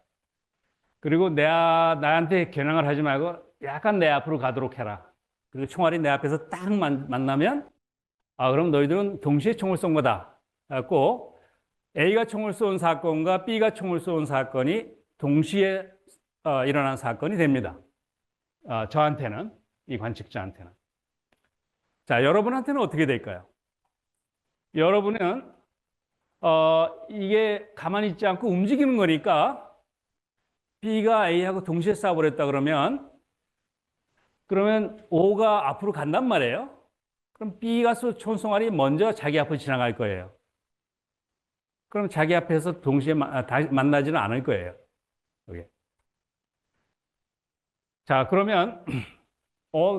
그리고 나한테 겨냥을 하지 말고 약간 내 앞으로 가도록 해라. 그리고 총알이 내 앞에서 딱 만나면, 그럼 너희들은 동시에 총을 쏜 거다. 그래갖고 A가 총을 쏜 사건과 B가 총을 쏜 사건이 동시에 일어난 사건이 됩니다. 저한테는, 이 관측자한테는. 자, 여러분한테는 어떻게 될까요? 여러분은 이게 가만히 있지 않고 움직이는 거니까 B가 A하고 동시에 쏴버렸다 그러면 O가 앞으로 간단 말이에요. 그럼 B가 쏜 총알이 먼저 자기 앞을 지나갈 거예요. 그럼 자기 앞에서 동시에 만나지는 않을 거예요. 여기. 자, 그러면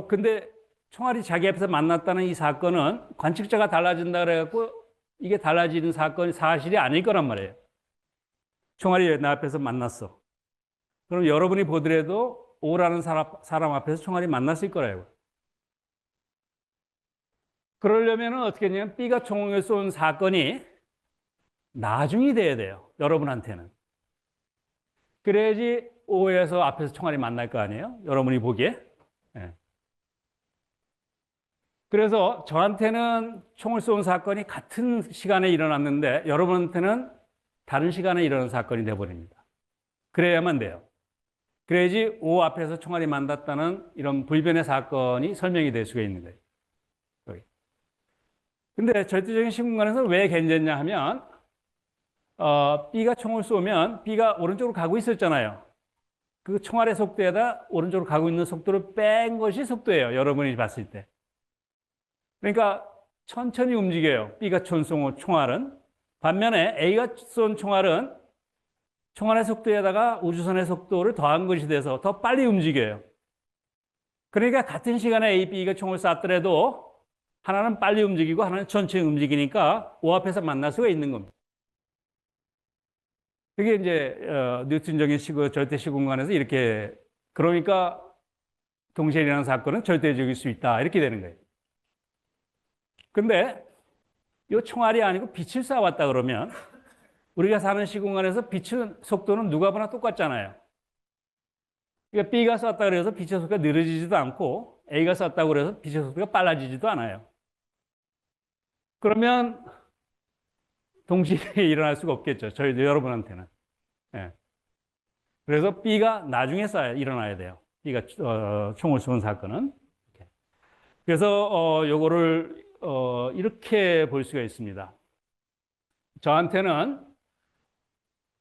근데 총알이 자기 앞에서 만났다는 이 사건은 관측자가 달라진다 그래갖고 이게 달라지는 사실이 아닐 거란 말이에요. 총알이 내 앞에서 만났어. 그럼 여러분이 보더라도 O라는 사람 앞에서 총알이 만났을 거라고요. 그러려면 어떻게 했냐면 B가 총을 쏜 사건이 나중이 돼야 돼요. 여러분한테는. 그래야지 O에서 앞에서 총알이 만날 거 아니에요? 여러분이 보기에. 네. 그래서 저한테는 총을 쏜 사건이 같은 시간에 일어났는데 여러분한테는 다른 시간에 일어난 사건이 돼버립니다. 그래야만 돼요. 그래야지 O 앞에서 총알이 만났다는 이런 불변의 사건이 설명이 될 수가 있는 거예요. 여기. 근데 절대적인 시공간에서 왜 괜찮냐 하면 B가 총을 쏘면 B가 오른쪽으로 가고 있었잖아요. 그 총알의 속도에다 오른쪽으로 가고 있는 속도를 뺀 것이 속도예요. 여러분이 봤을 때. 그러니까 천천히 움직여요. B가 쏜 총알은. 반면에 A가 쏜 총알은 총알의 속도에다가 우주선의 속도를 더한 것이 돼서 더 빨리 움직여요. 그러니까 같은 시간에 A, B가 총을 쐈더라도 하나는 빨리 움직이고 하나는 천천히 움직이니까 O 앞에서 만날 수가 있는 겁니다. 그게 이제 뉴턴적인 절대 시공간에서 이렇게, 그러니까 동시에 일어나는 사건은 절대적일 수 있다 이렇게 되는 거예요. 근데 이 총알이 아니고 빛을 쏴왔다 그러면 우리가 사는 시공간에서 빛의 속도는 누가 보나 똑같잖아요. 그러니까 B가 쐈다 그래서 빛의 속도가 느려지지도 않고 A가 쐈다고 그래서 빛의 속도가 빨라지지도 않아요. 그러면 동시에 일어날 수가 없겠죠. 여러분한테는. 예. 그래서 B가 나중에 일어나야 돼요. B가 총을 쏜 사건은. 그래서 요거를 이렇게 볼 수가 있습니다. 저한테는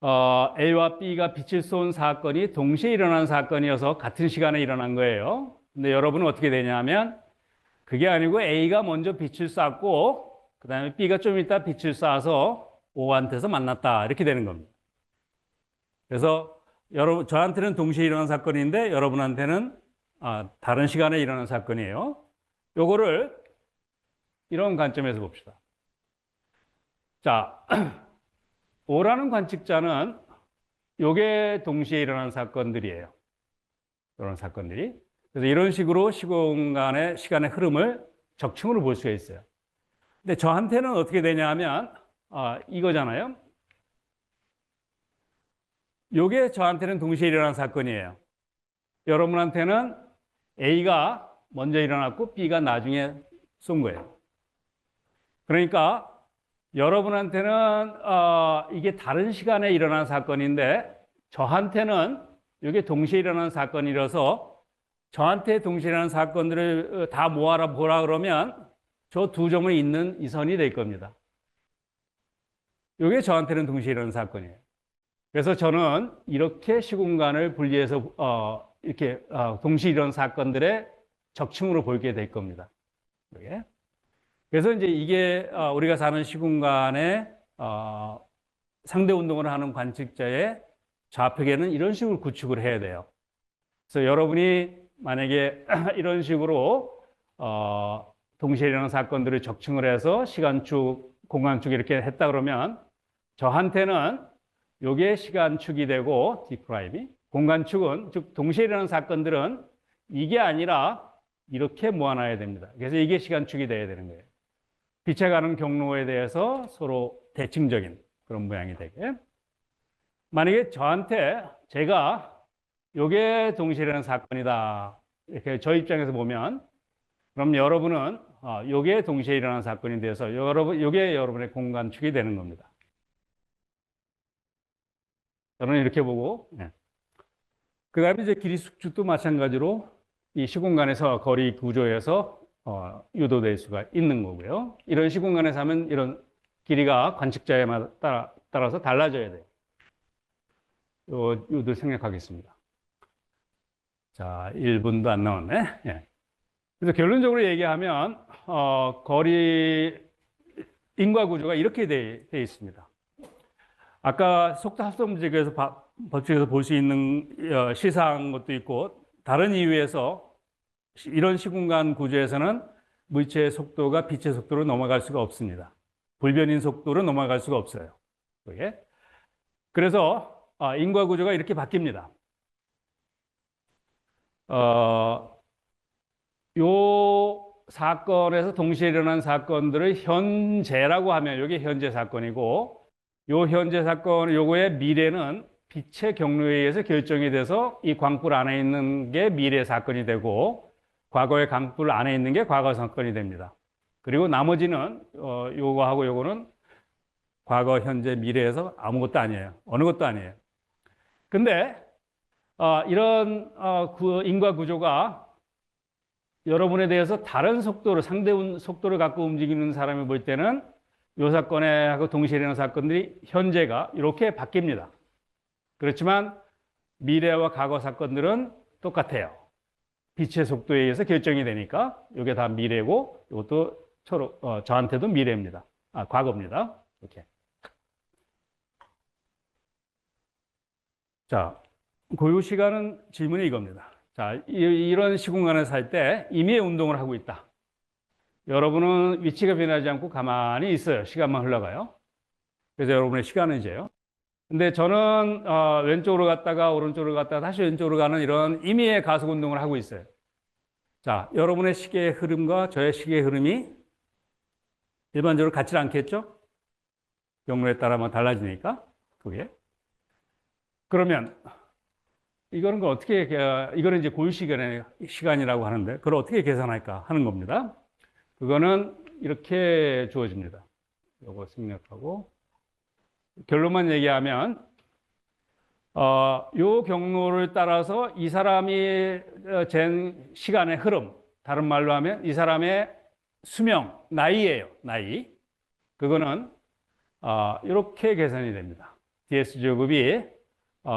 A와 B가 빛을 쏜 사건이 동시에 일어난 사건이어서 같은 시간에 일어난 거예요. 근데 여러분은 어떻게 되냐면 그게 아니고 A가 먼저 빛을 쐈고 그 다음에 B가 좀 이따 빛을 쏴서 O한테서 만났다 이렇게 되는 겁니다. 그래서 저한테는 동시에 일어난 사건인데 여러분한테는 다른 시간에 일어난 사건이에요. 요거를 이런 관점에서 봅시다. 자, O라는 관측자는 요게 동시에 일어난 사건들이에요. 이런 사건들이. 그래서 이런 식으로 시공간의 시간의 흐름을 적층으로 볼 수가 있어요. 근데 저한테는 어떻게 되냐 하면 이거잖아요. 요게 저한테는 동시에 일어난 사건이에요. 여러분한테는 A가 먼저 일어났고 B가 나중에 쏜 거예요. 그러니까 여러분한테는 이게 다른 시간에 일어난 사건인데 저한테는 이게 동시에 일어난 사건이라서 저한테 동시에 일어난 사건들을 다 모아라 보라 그러면 저 두 점을 잇는 이 선이 될 겁니다. 이게 저한테는 동시에 일어난 사건이에요. 그래서 저는 이렇게 시공간을 분리해서 이렇게 동시에 일어난 사건들의 적층으로 보게 될 겁니다. 이게. 그래서 이제 이게 우리가 사는 시공간에 상대 운동을 하는 관측자의 좌표계는 이런 식으로 구축을 해야 돼요. 그래서 여러분이 만약에 이런 식으로 동시에 일어나는 사건들을 적층을 해서 시간축, 공간축 이렇게 했다 그러면 저한테는 이게 시간축이 되고 D', 공간축은 즉 동시에 일어나는 사건들은 이게 아니라 이렇게 모아놔야 됩니다. 그래서 이게 시간축이 돼야 되는 거예요. 빛에 가는 경로에 대해서 서로 대칭적인 그런 모양이 되게. 만약에 저한테 제가 이게 동시에 일어나는 사건이다. 이렇게 저 입장에서 보면 그럼 여러분은 이게 동시에 일어나는 사건이 돼서 이게 여러분의 공간축이 되는 겁니다. 저는 이렇게 보고. 그 다음에 이제 길이 숙축도 마찬가지로 이 시공간에서 거리 구조에서 유도될 수가 있는 거고요. 이런 시공간에서 하면 이런 길이가 관측자에 따라서 달라져야 돼요. 요들 생략하겠습니다. 자, 1분도 안 남았네. 예. 그래서 결론적으로 얘기하면 거리 인과 구조가 이렇게 돼 있습니다. 아까 속도 합성 법칙에서 볼 수 있는 시사한 것도 있고 다른 이유에서 이런 시공간 구조에서는 물체의 속도가 빛의 속도로 넘어갈 수가 없습니다. 불변인 속도로 넘어갈 수가 없어요. 그게. 그래서 인과 구조가 이렇게 바뀝니다. 요 사건에서 동시에 일어난 사건들을 현재라고 하면 이게 현재 사건이고 요 현재 사건 요거의 미래는 빛의 경로에 의해서 결정이 돼서 이 광불 안에 있는 게 미래 사건이 되고 과거의 광불 안에 있는 게 과거 사건이 됩니다. 그리고 나머지는 요거하고 요거는 과거, 현재, 미래에서 아무것도 아니에요. 어느 것도 아니에요. 근데 이런 인과 구조가 여러분에 대해서 다른 속도를 상대 속도를 갖고 움직이는 사람이 볼 때는 이 사건에 하고 동시에 일어나는 사건들이 현재가 이렇게 바뀝니다. 그렇지만 미래와 과거 사건들은 똑같아요. 빛의 속도에 의해서 결정이 되니까 이게 다 미래고 이것도 저한테도 미래입니다. 과거입니다. 이렇게. 자, 고유 시간은 질문이 이겁니다. 자, 이런 시공간에 살 때 임의의 운동을 하고 있다. 여러분은 위치가 변하지 않고 가만히 있어요. 시간만 흘러가요. 그래서 여러분의 시간은 이제요. 근데 저는 왼쪽으로 갔다가 오른쪽으로 갔다가 다시 왼쪽으로 가는 이런 임의의 가속 운동을 하고 있어요. 자, 여러분의 시계의 흐름과 저의 시계의 흐름이 일반적으로 같지 않겠죠? 경로에 따라만 달라지니까 그게. 그러면 이거는 이제 고유 시간이라고 하는데 그걸 어떻게 계산할까 하는 겁니다. 그거는 이렇게 주어집니다. 요거 생략하고 결론만 얘기하면 요 경로를 따라서 이 사람이 잰 시간의 흐름, 다른 말로 하면 이 사람의 수명, 나이예요. 나이. 그거는 이렇게 계산이 됩니다. ds-제곱이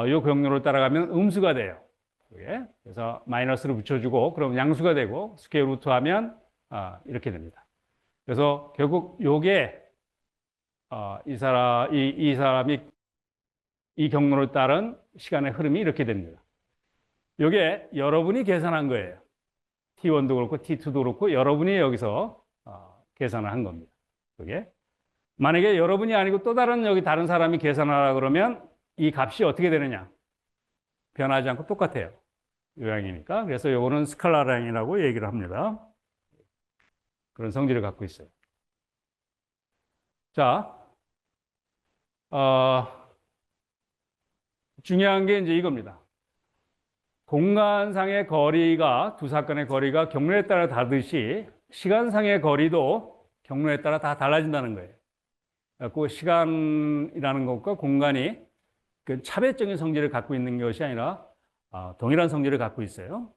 요 경로를 따라가면 음수가 돼요. 그래서 마이너스를 붙여주고 그럼 양수가 되고 스퀘어 루트 하면 이렇게 됩니다. 그래서 결국 요게 이 사람이 이 경로를 따른 시간의 흐름이 이렇게 됩니다. 요게 여러분이 계산한 거예요. T1도 그렇고 T2도 그렇고 여러분이 여기서 계산을 한 겁니다. 그게 만약에 여러분이 아니고 또 여기 다른 사람이 계산하라 그러면 이 값이 어떻게 되느냐? 변하지 않고 똑같아요. 요양이니까. 그래서 요거는 스칼라량이라고 얘기를 합니다. 그런 성질을 갖고 있어요. 자, 중요한 게 이제 이겁니다. 공간상의 거리가, 두 사건의 거리가 경로에 따라 다르듯이 시간상의 거리도 경로에 따라 다 달라진다는 거예요. 그 시간이라는 것과 공간이 그 차별적인 성질을 갖고 있는 것이 아니라 동일한 성질을 갖고 있어요.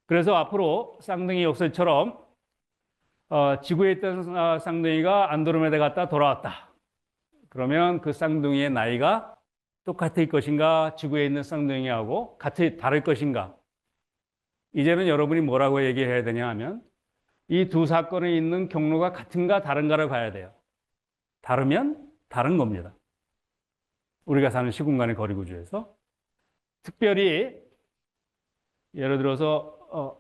그래서 앞으로 쌍둥이 역설처럼 지구에 있던 쌍둥이가 안드로메다 갔다 돌아왔다. 그러면 그 쌍둥이의 나이가 똑같을 것인가, 지구에 있는 쌍둥이하고 다를 것인가. 이제는 여러분이 뭐라고 얘기해야 되냐 하면 이 두 사건에 있는 경로가 같은가 다른가를 봐야 돼요. 다르면 다른 겁니다. 우리가 사는 시공간의 거리 구조에서. 특별히 예를 들어서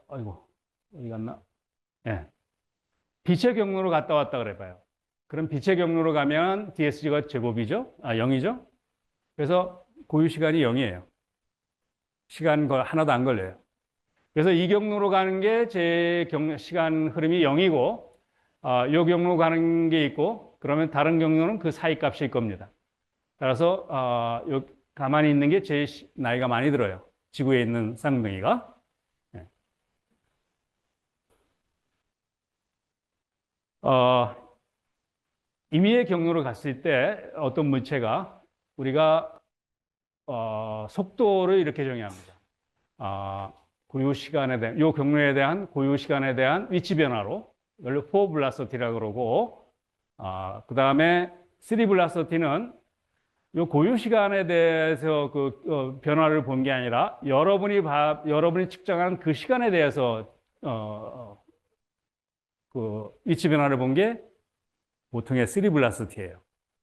아이고 어디 갔나? 예. 빛의 경로로 갔다 왔다 그래 봐요. 그럼 빛의 경로로 가면 DSG가 제곱이죠? 0이죠? 그래서 고유 시간이 0이에요. 시간 하나도 안 걸려요. 그래서 이 경로로 가는 게 제 시간 흐름이 0이고 이 경로로 가는 게 있고 그러면 다른 경로는 그 사이 값일 겁니다. 따라서 가만히 있는 게 제 나이가 많이 들어요. 지구에 있는 쌍둥이가. 네. 임의의 경로로 갔을 때 어떤 물체가 우리가 속도를 이렇게 정의합니다. 고유 시간에 대한 이 경로에 대한 고유 시간에 대한 위치 변화로 이걸 4 velocity라고 그러고 그 다음에 3 velocity는 이 고유 시간에 대해서 그 변화를 본 게 아니라 여러분이 측정한 그 시간에 대해서 그 위치 변화를 본 게 보통의 3 velocity예요.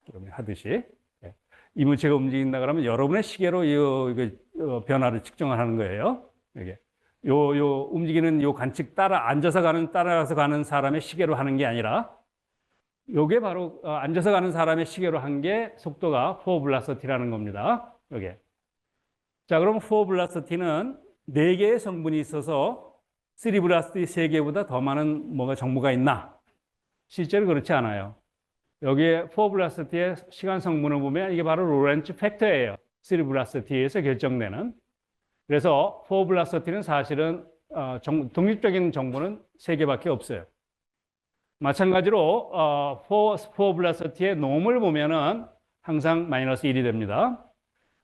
여러분이 하듯이 이 물체가 움직인다 그러면 여러분의 시계로 이 변화를 측정을 하는 거예요. 이게 요 움직이는 요 관측 따라가서 가는 사람의 시계로 하는 게 아니라 요게 바로 앉아서 가는 사람의 시계로 한 게 속도가 4 velocity라는 겁니다. 요게. 자, 그럼 4 velocity는 4개의 성분이 있어서 3 velocity 3개보다 더 많은 정보가 있나? 실제로 그렇지 않아요. 여기에 4 velocity의 시간 성분을 보면 이게 바로 로렌츠 팩터예요. 3 velocity에서 결정되는. 그래서 4 velocity는 사실은 독립적인 정보는 3개밖에 없어요. 마찬가지로 4 velocity의 놈을 보면은 항상 마이너스 1이 됩니다.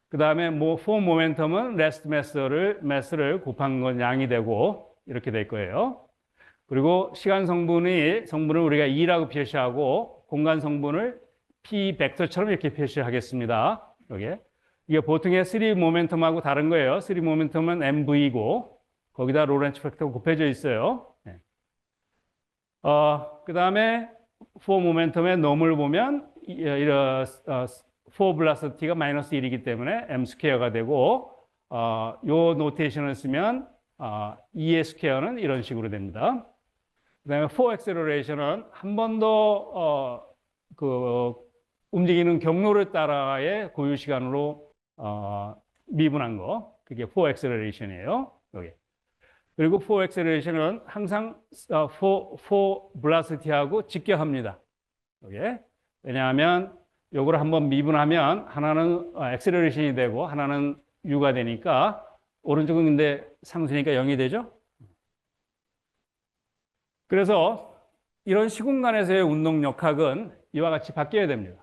그 다음에 4 모멘텀은 레스트 매스를 곱한 건 양이 되고 이렇게 될 거예요. 그리고 시간 성분을 우리가 2라고 표시하고 공간 성분을 P 벡터처럼 이렇게 표시하겠습니다. 여기에. 이게 보통의 3 모멘텀하고 다른 거예요. 3 모멘텀은 MV고 거기다 로렌츠 팩터가 곱해져 있어요. 네. 그 다음에 4 모멘텀의 놈을 보면 4 velocity가 마이너스 1이기 때문에 M 스퀘어가 되고 요 노테이션을 쓰면 2의 스퀘어는 이런 식으로 됩니다. 그 다음에 4 acceleration은 한 번 더 움직이는 경로를 따라의 고유 시간으로 미분한 거, 그게 4 acceleration이에요. 여기. 그리고 4 acceleration은 항상 4 velocity하고 직결합니다. 여기. 왜냐하면 요거를 한번 미분하면 하나는 acceleration이 되고 하나는 u가 되니까 오른쪽은 근데 상수니까 0이 되죠. 그래서 이런 시공간에서의 운동 역학은 이와 같이 바뀌어야 됩니다.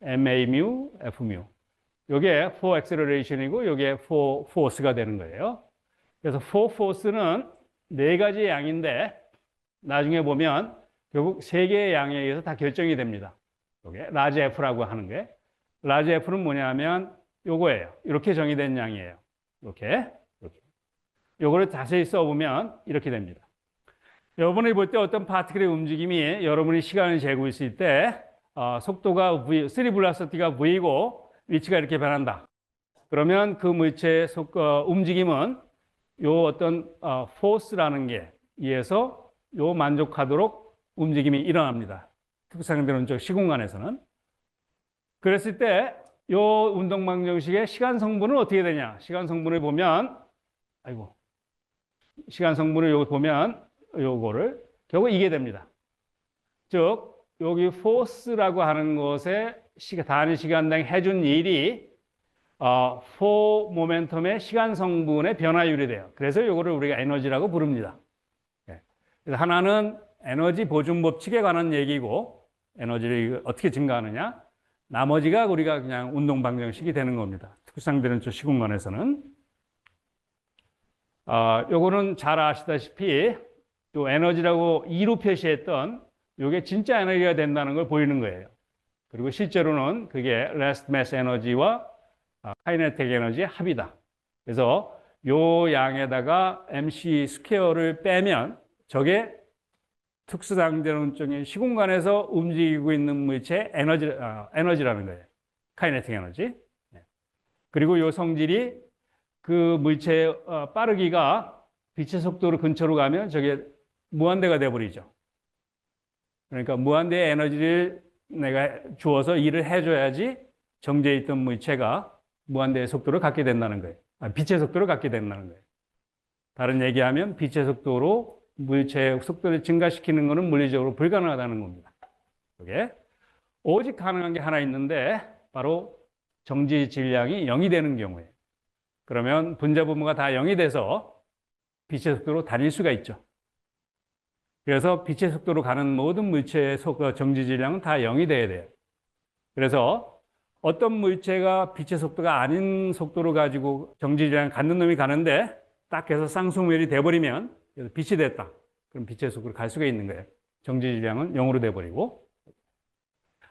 MA mu, F mu. 이게 4 acceleration이고 이게 4 force가 되는 거예요. 그래서 4 force는 4가지의 양인데 나중에 보면 결국 3개의 양에 의해서 다 결정이 됩니다. 이게 라지 F라고 하는 게. 라지 F는 뭐냐면 요거예요. 이렇게 정의된 양이에요. 이렇게. 요거를 자세히 써보면 이렇게 됩니다. 여러분이 볼 때 어떤 파티클의 움직임이 여러분이 시간을 재고 있을 때 속도가 V, 3 velocity가 V고 위치가 이렇게 변한다. 그러면 그 물체의 움직임은 요 어떤 force라는 게 의해서 요 만족하도록 움직임이 일어납니다. 특수상대론적 시공간에서는. 그랬을 때 요 운동방정식의 시간 성분은 어떻게 되냐? 시간 성분을 보면 시간 성분을 요거 보면 요거를 결국 이게 됩니다. 즉 여기 force라고 하는 것에 단위 시간당 해준 일이 4 모멘텀의 시간 성분의 변화율이 돼요. 그래서 요거를 우리가 에너지라고 부릅니다. 그래서 하나는 에너지 보존 법칙에 관한 얘기고 에너지를 어떻게 증가하느냐. 나머지가 우리가 그냥 운동 방정식이 되는 겁니다. 특수상대론적 시공간에서는. 요거는 잘 아시다시피 요 에너지라고 2로 표시했던 요게 진짜 에너지가 된다는 걸 보이는 거예요. 그리고 실제로는 그게 레스트 매스 에너지와 카이네틱 에너지의 합이다. 그래서 요 양에다가 MC 스퀘어를 빼면 저게 특수상대론적인 시공간에서 움직이고 있는 물체의 에너지라는 거예요. 카이네틱 에너지. 그리고 요 성질이 그 물체의 빠르기가 빛의 속도로 근처로 가면 저게 무한대가 돼버리죠. 그러니까 무한대의 에너지를 내가 주어서 일을 해줘야지 정지해 있던 물체가 무한대의 속도를 갖게 된다는 거예요. 빛의 속도를 갖게 된다는 거예요. 다른 얘기하면 빛의 속도로 물체의 속도를 증가시키는 것은 물리적으로 불가능하다는 겁니다. 그게 오직 가능한 게 하나 있는데 바로 정지 질량이 0이 되는 경우에 그러면 분자 분모가 다 0이 돼서 빛의 속도로 다닐 수가 있죠. 그래서 빛의 속도로 가는 모든 물체의 정지 질량은 다 0이 돼야 돼요. 그래서 어떤 물체가 빛의 속도가 아닌 속도로 가지고 정지 질량을 갖는 놈이 가는데 딱 해서 쌍수물이 돼버리면 그래서 빛이 됐다. 그럼 빛의 속도로 갈 수가 있는 거예요. 정지 질량은 0으로 돼버리고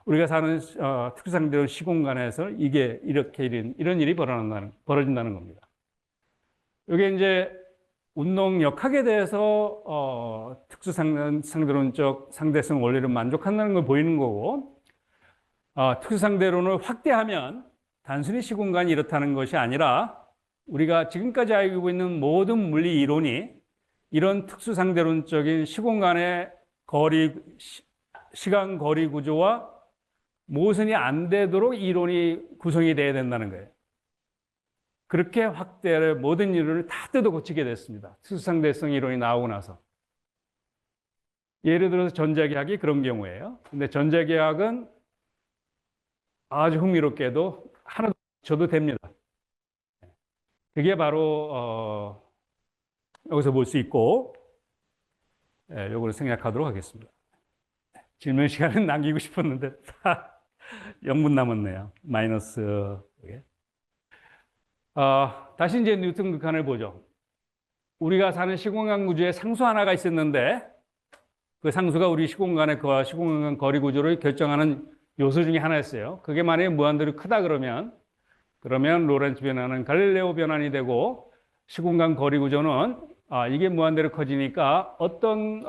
우리가 사는 특수상대론 시공간에서 이게 이렇게 이런 일이 벌어진다는 겁니다. 이게 이제 운동 역학에 대해서 특수상대론적 상대성 원리를 만족한다는 걸 보이는 거고 특수상대론을 확대하면 단순히 시공간이 이렇다는 것이 아니라 우리가 지금까지 알고 있는 모든 물리 이론이 이런 특수상대론적인 시공간의 시간 거리 구조와 모순이 안 되도록 이론이 구성이 돼야 된다는 거예요. 그렇게 확대를 모든 이론을 다 뜯어 고치게 됐습니다. 특수상대성 이론이 나오고 나서. 예를 들어서 전자기학이 그런 경우예요. 근데 전자기학은 아주 흥미롭게도 하나도 쳐도 됩니다. 그게 바로 여기서 볼 수 있고 요거를 생략하도록 하겠습니다. 질문 시간은 남기고 싶었는데 0분 남았네요. 마이너스. 다시 이제 뉴턴 극한을 보죠. 우리가 사는 시공간 구조에 상수 하나가 있었는데 그 상수가 우리 시공간의 시공간 거리 구조를 결정하는 요소 중에 하나였어요. 그게 만약에 무한대로 크다 그러면 로렌츠 변화는 갈릴레오 변환이 되고 시공간 거리 구조는 이게 무한대로 커지니까 어떤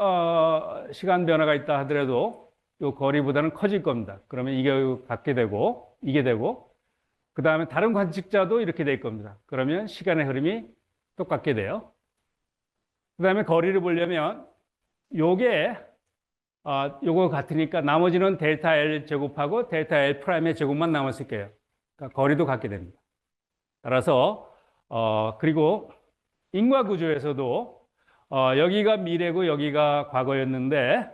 시간 변화가 있다 하더라도 이 거리보다는 커질 겁니다. 그러면 이게 갖게 되고 이게 되고 그 다음에 다른 관측자도 이렇게 될 겁니다. 그러면 시간의 흐름이 똑같게 돼요. 그 다음에 거리를 보려면 요게 요거 같으니까 나머지는 델타 L 제곱하고 델타 L 프라임의 제곱만 남았을 거예요. 그러니까 거리도 같게 됩니다. 따라서 그리고 인과 구조에서도 여기가 미래고 여기가 과거였는데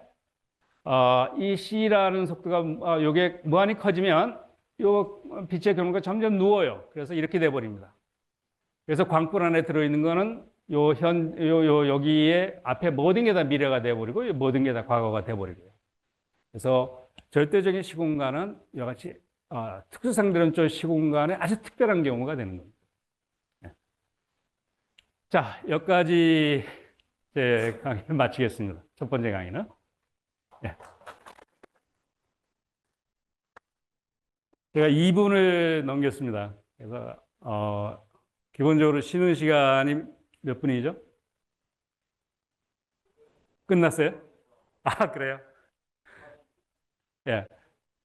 이 C라는 속도가 요게 무한히 커지면 요 빛의 경로가 점점 누워요. 그래서 이렇게 돼 버립니다. 그래서 광불 안에 들어 있는 거는 여기에 앞에 모든 게 다 미래가 돼 버리고 모든 게 다 과거가 돼 버리고요. 그래서 절대적인 시공간은 이와 같이 특수상대론적 시공간에 아주 특별한 경우가 되는 겁니다. 자, 여기까지 제 강의를 마치겠습니다. 첫 번째 강의는. 네. 제가 2분을 넘겼습니다. 그래서 기본적으로 쉬는 시간이 몇 분이죠? 끝났어요? 그래요? 예.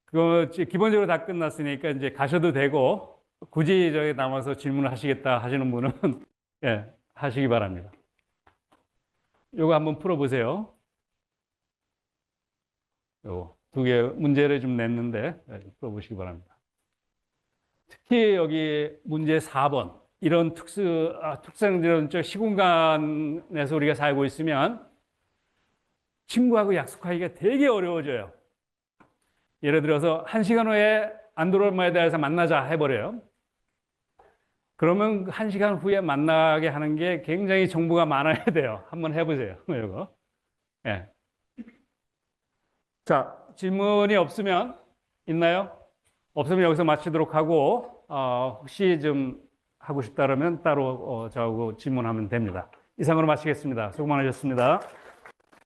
그거 기본적으로 다 끝났으니까 이제 가셔도 되고 굳이 저기 남아서 질문을 하시겠다 하시는 분은 예, 하시기 바랍니다. 요거 한번 풀어보세요. 요거 두 개 문제를 좀 냈는데 풀어보시기 바랍니다. 특히 여기 문제 4번 이런 특수상대론적 시공간에서 우리가 살고 있으면 친구하고 약속하기가 되게 어려워져요. 예를 들어서 1시간 후에 안드로메다에서 만나자 해버려요. 그러면 1시간 후에 만나게 하는 게 굉장히 정보가 많아야 돼요. 한번 해보세요. 이거. 예. 자, 질문이 없으면 있나요? 없으면 여기서 마치도록 하고 혹시 좀 하고 싶다 그러면 따로 저하고 질문하면 됩니다. 이상으로 마치겠습니다. 수고 많으셨습니다.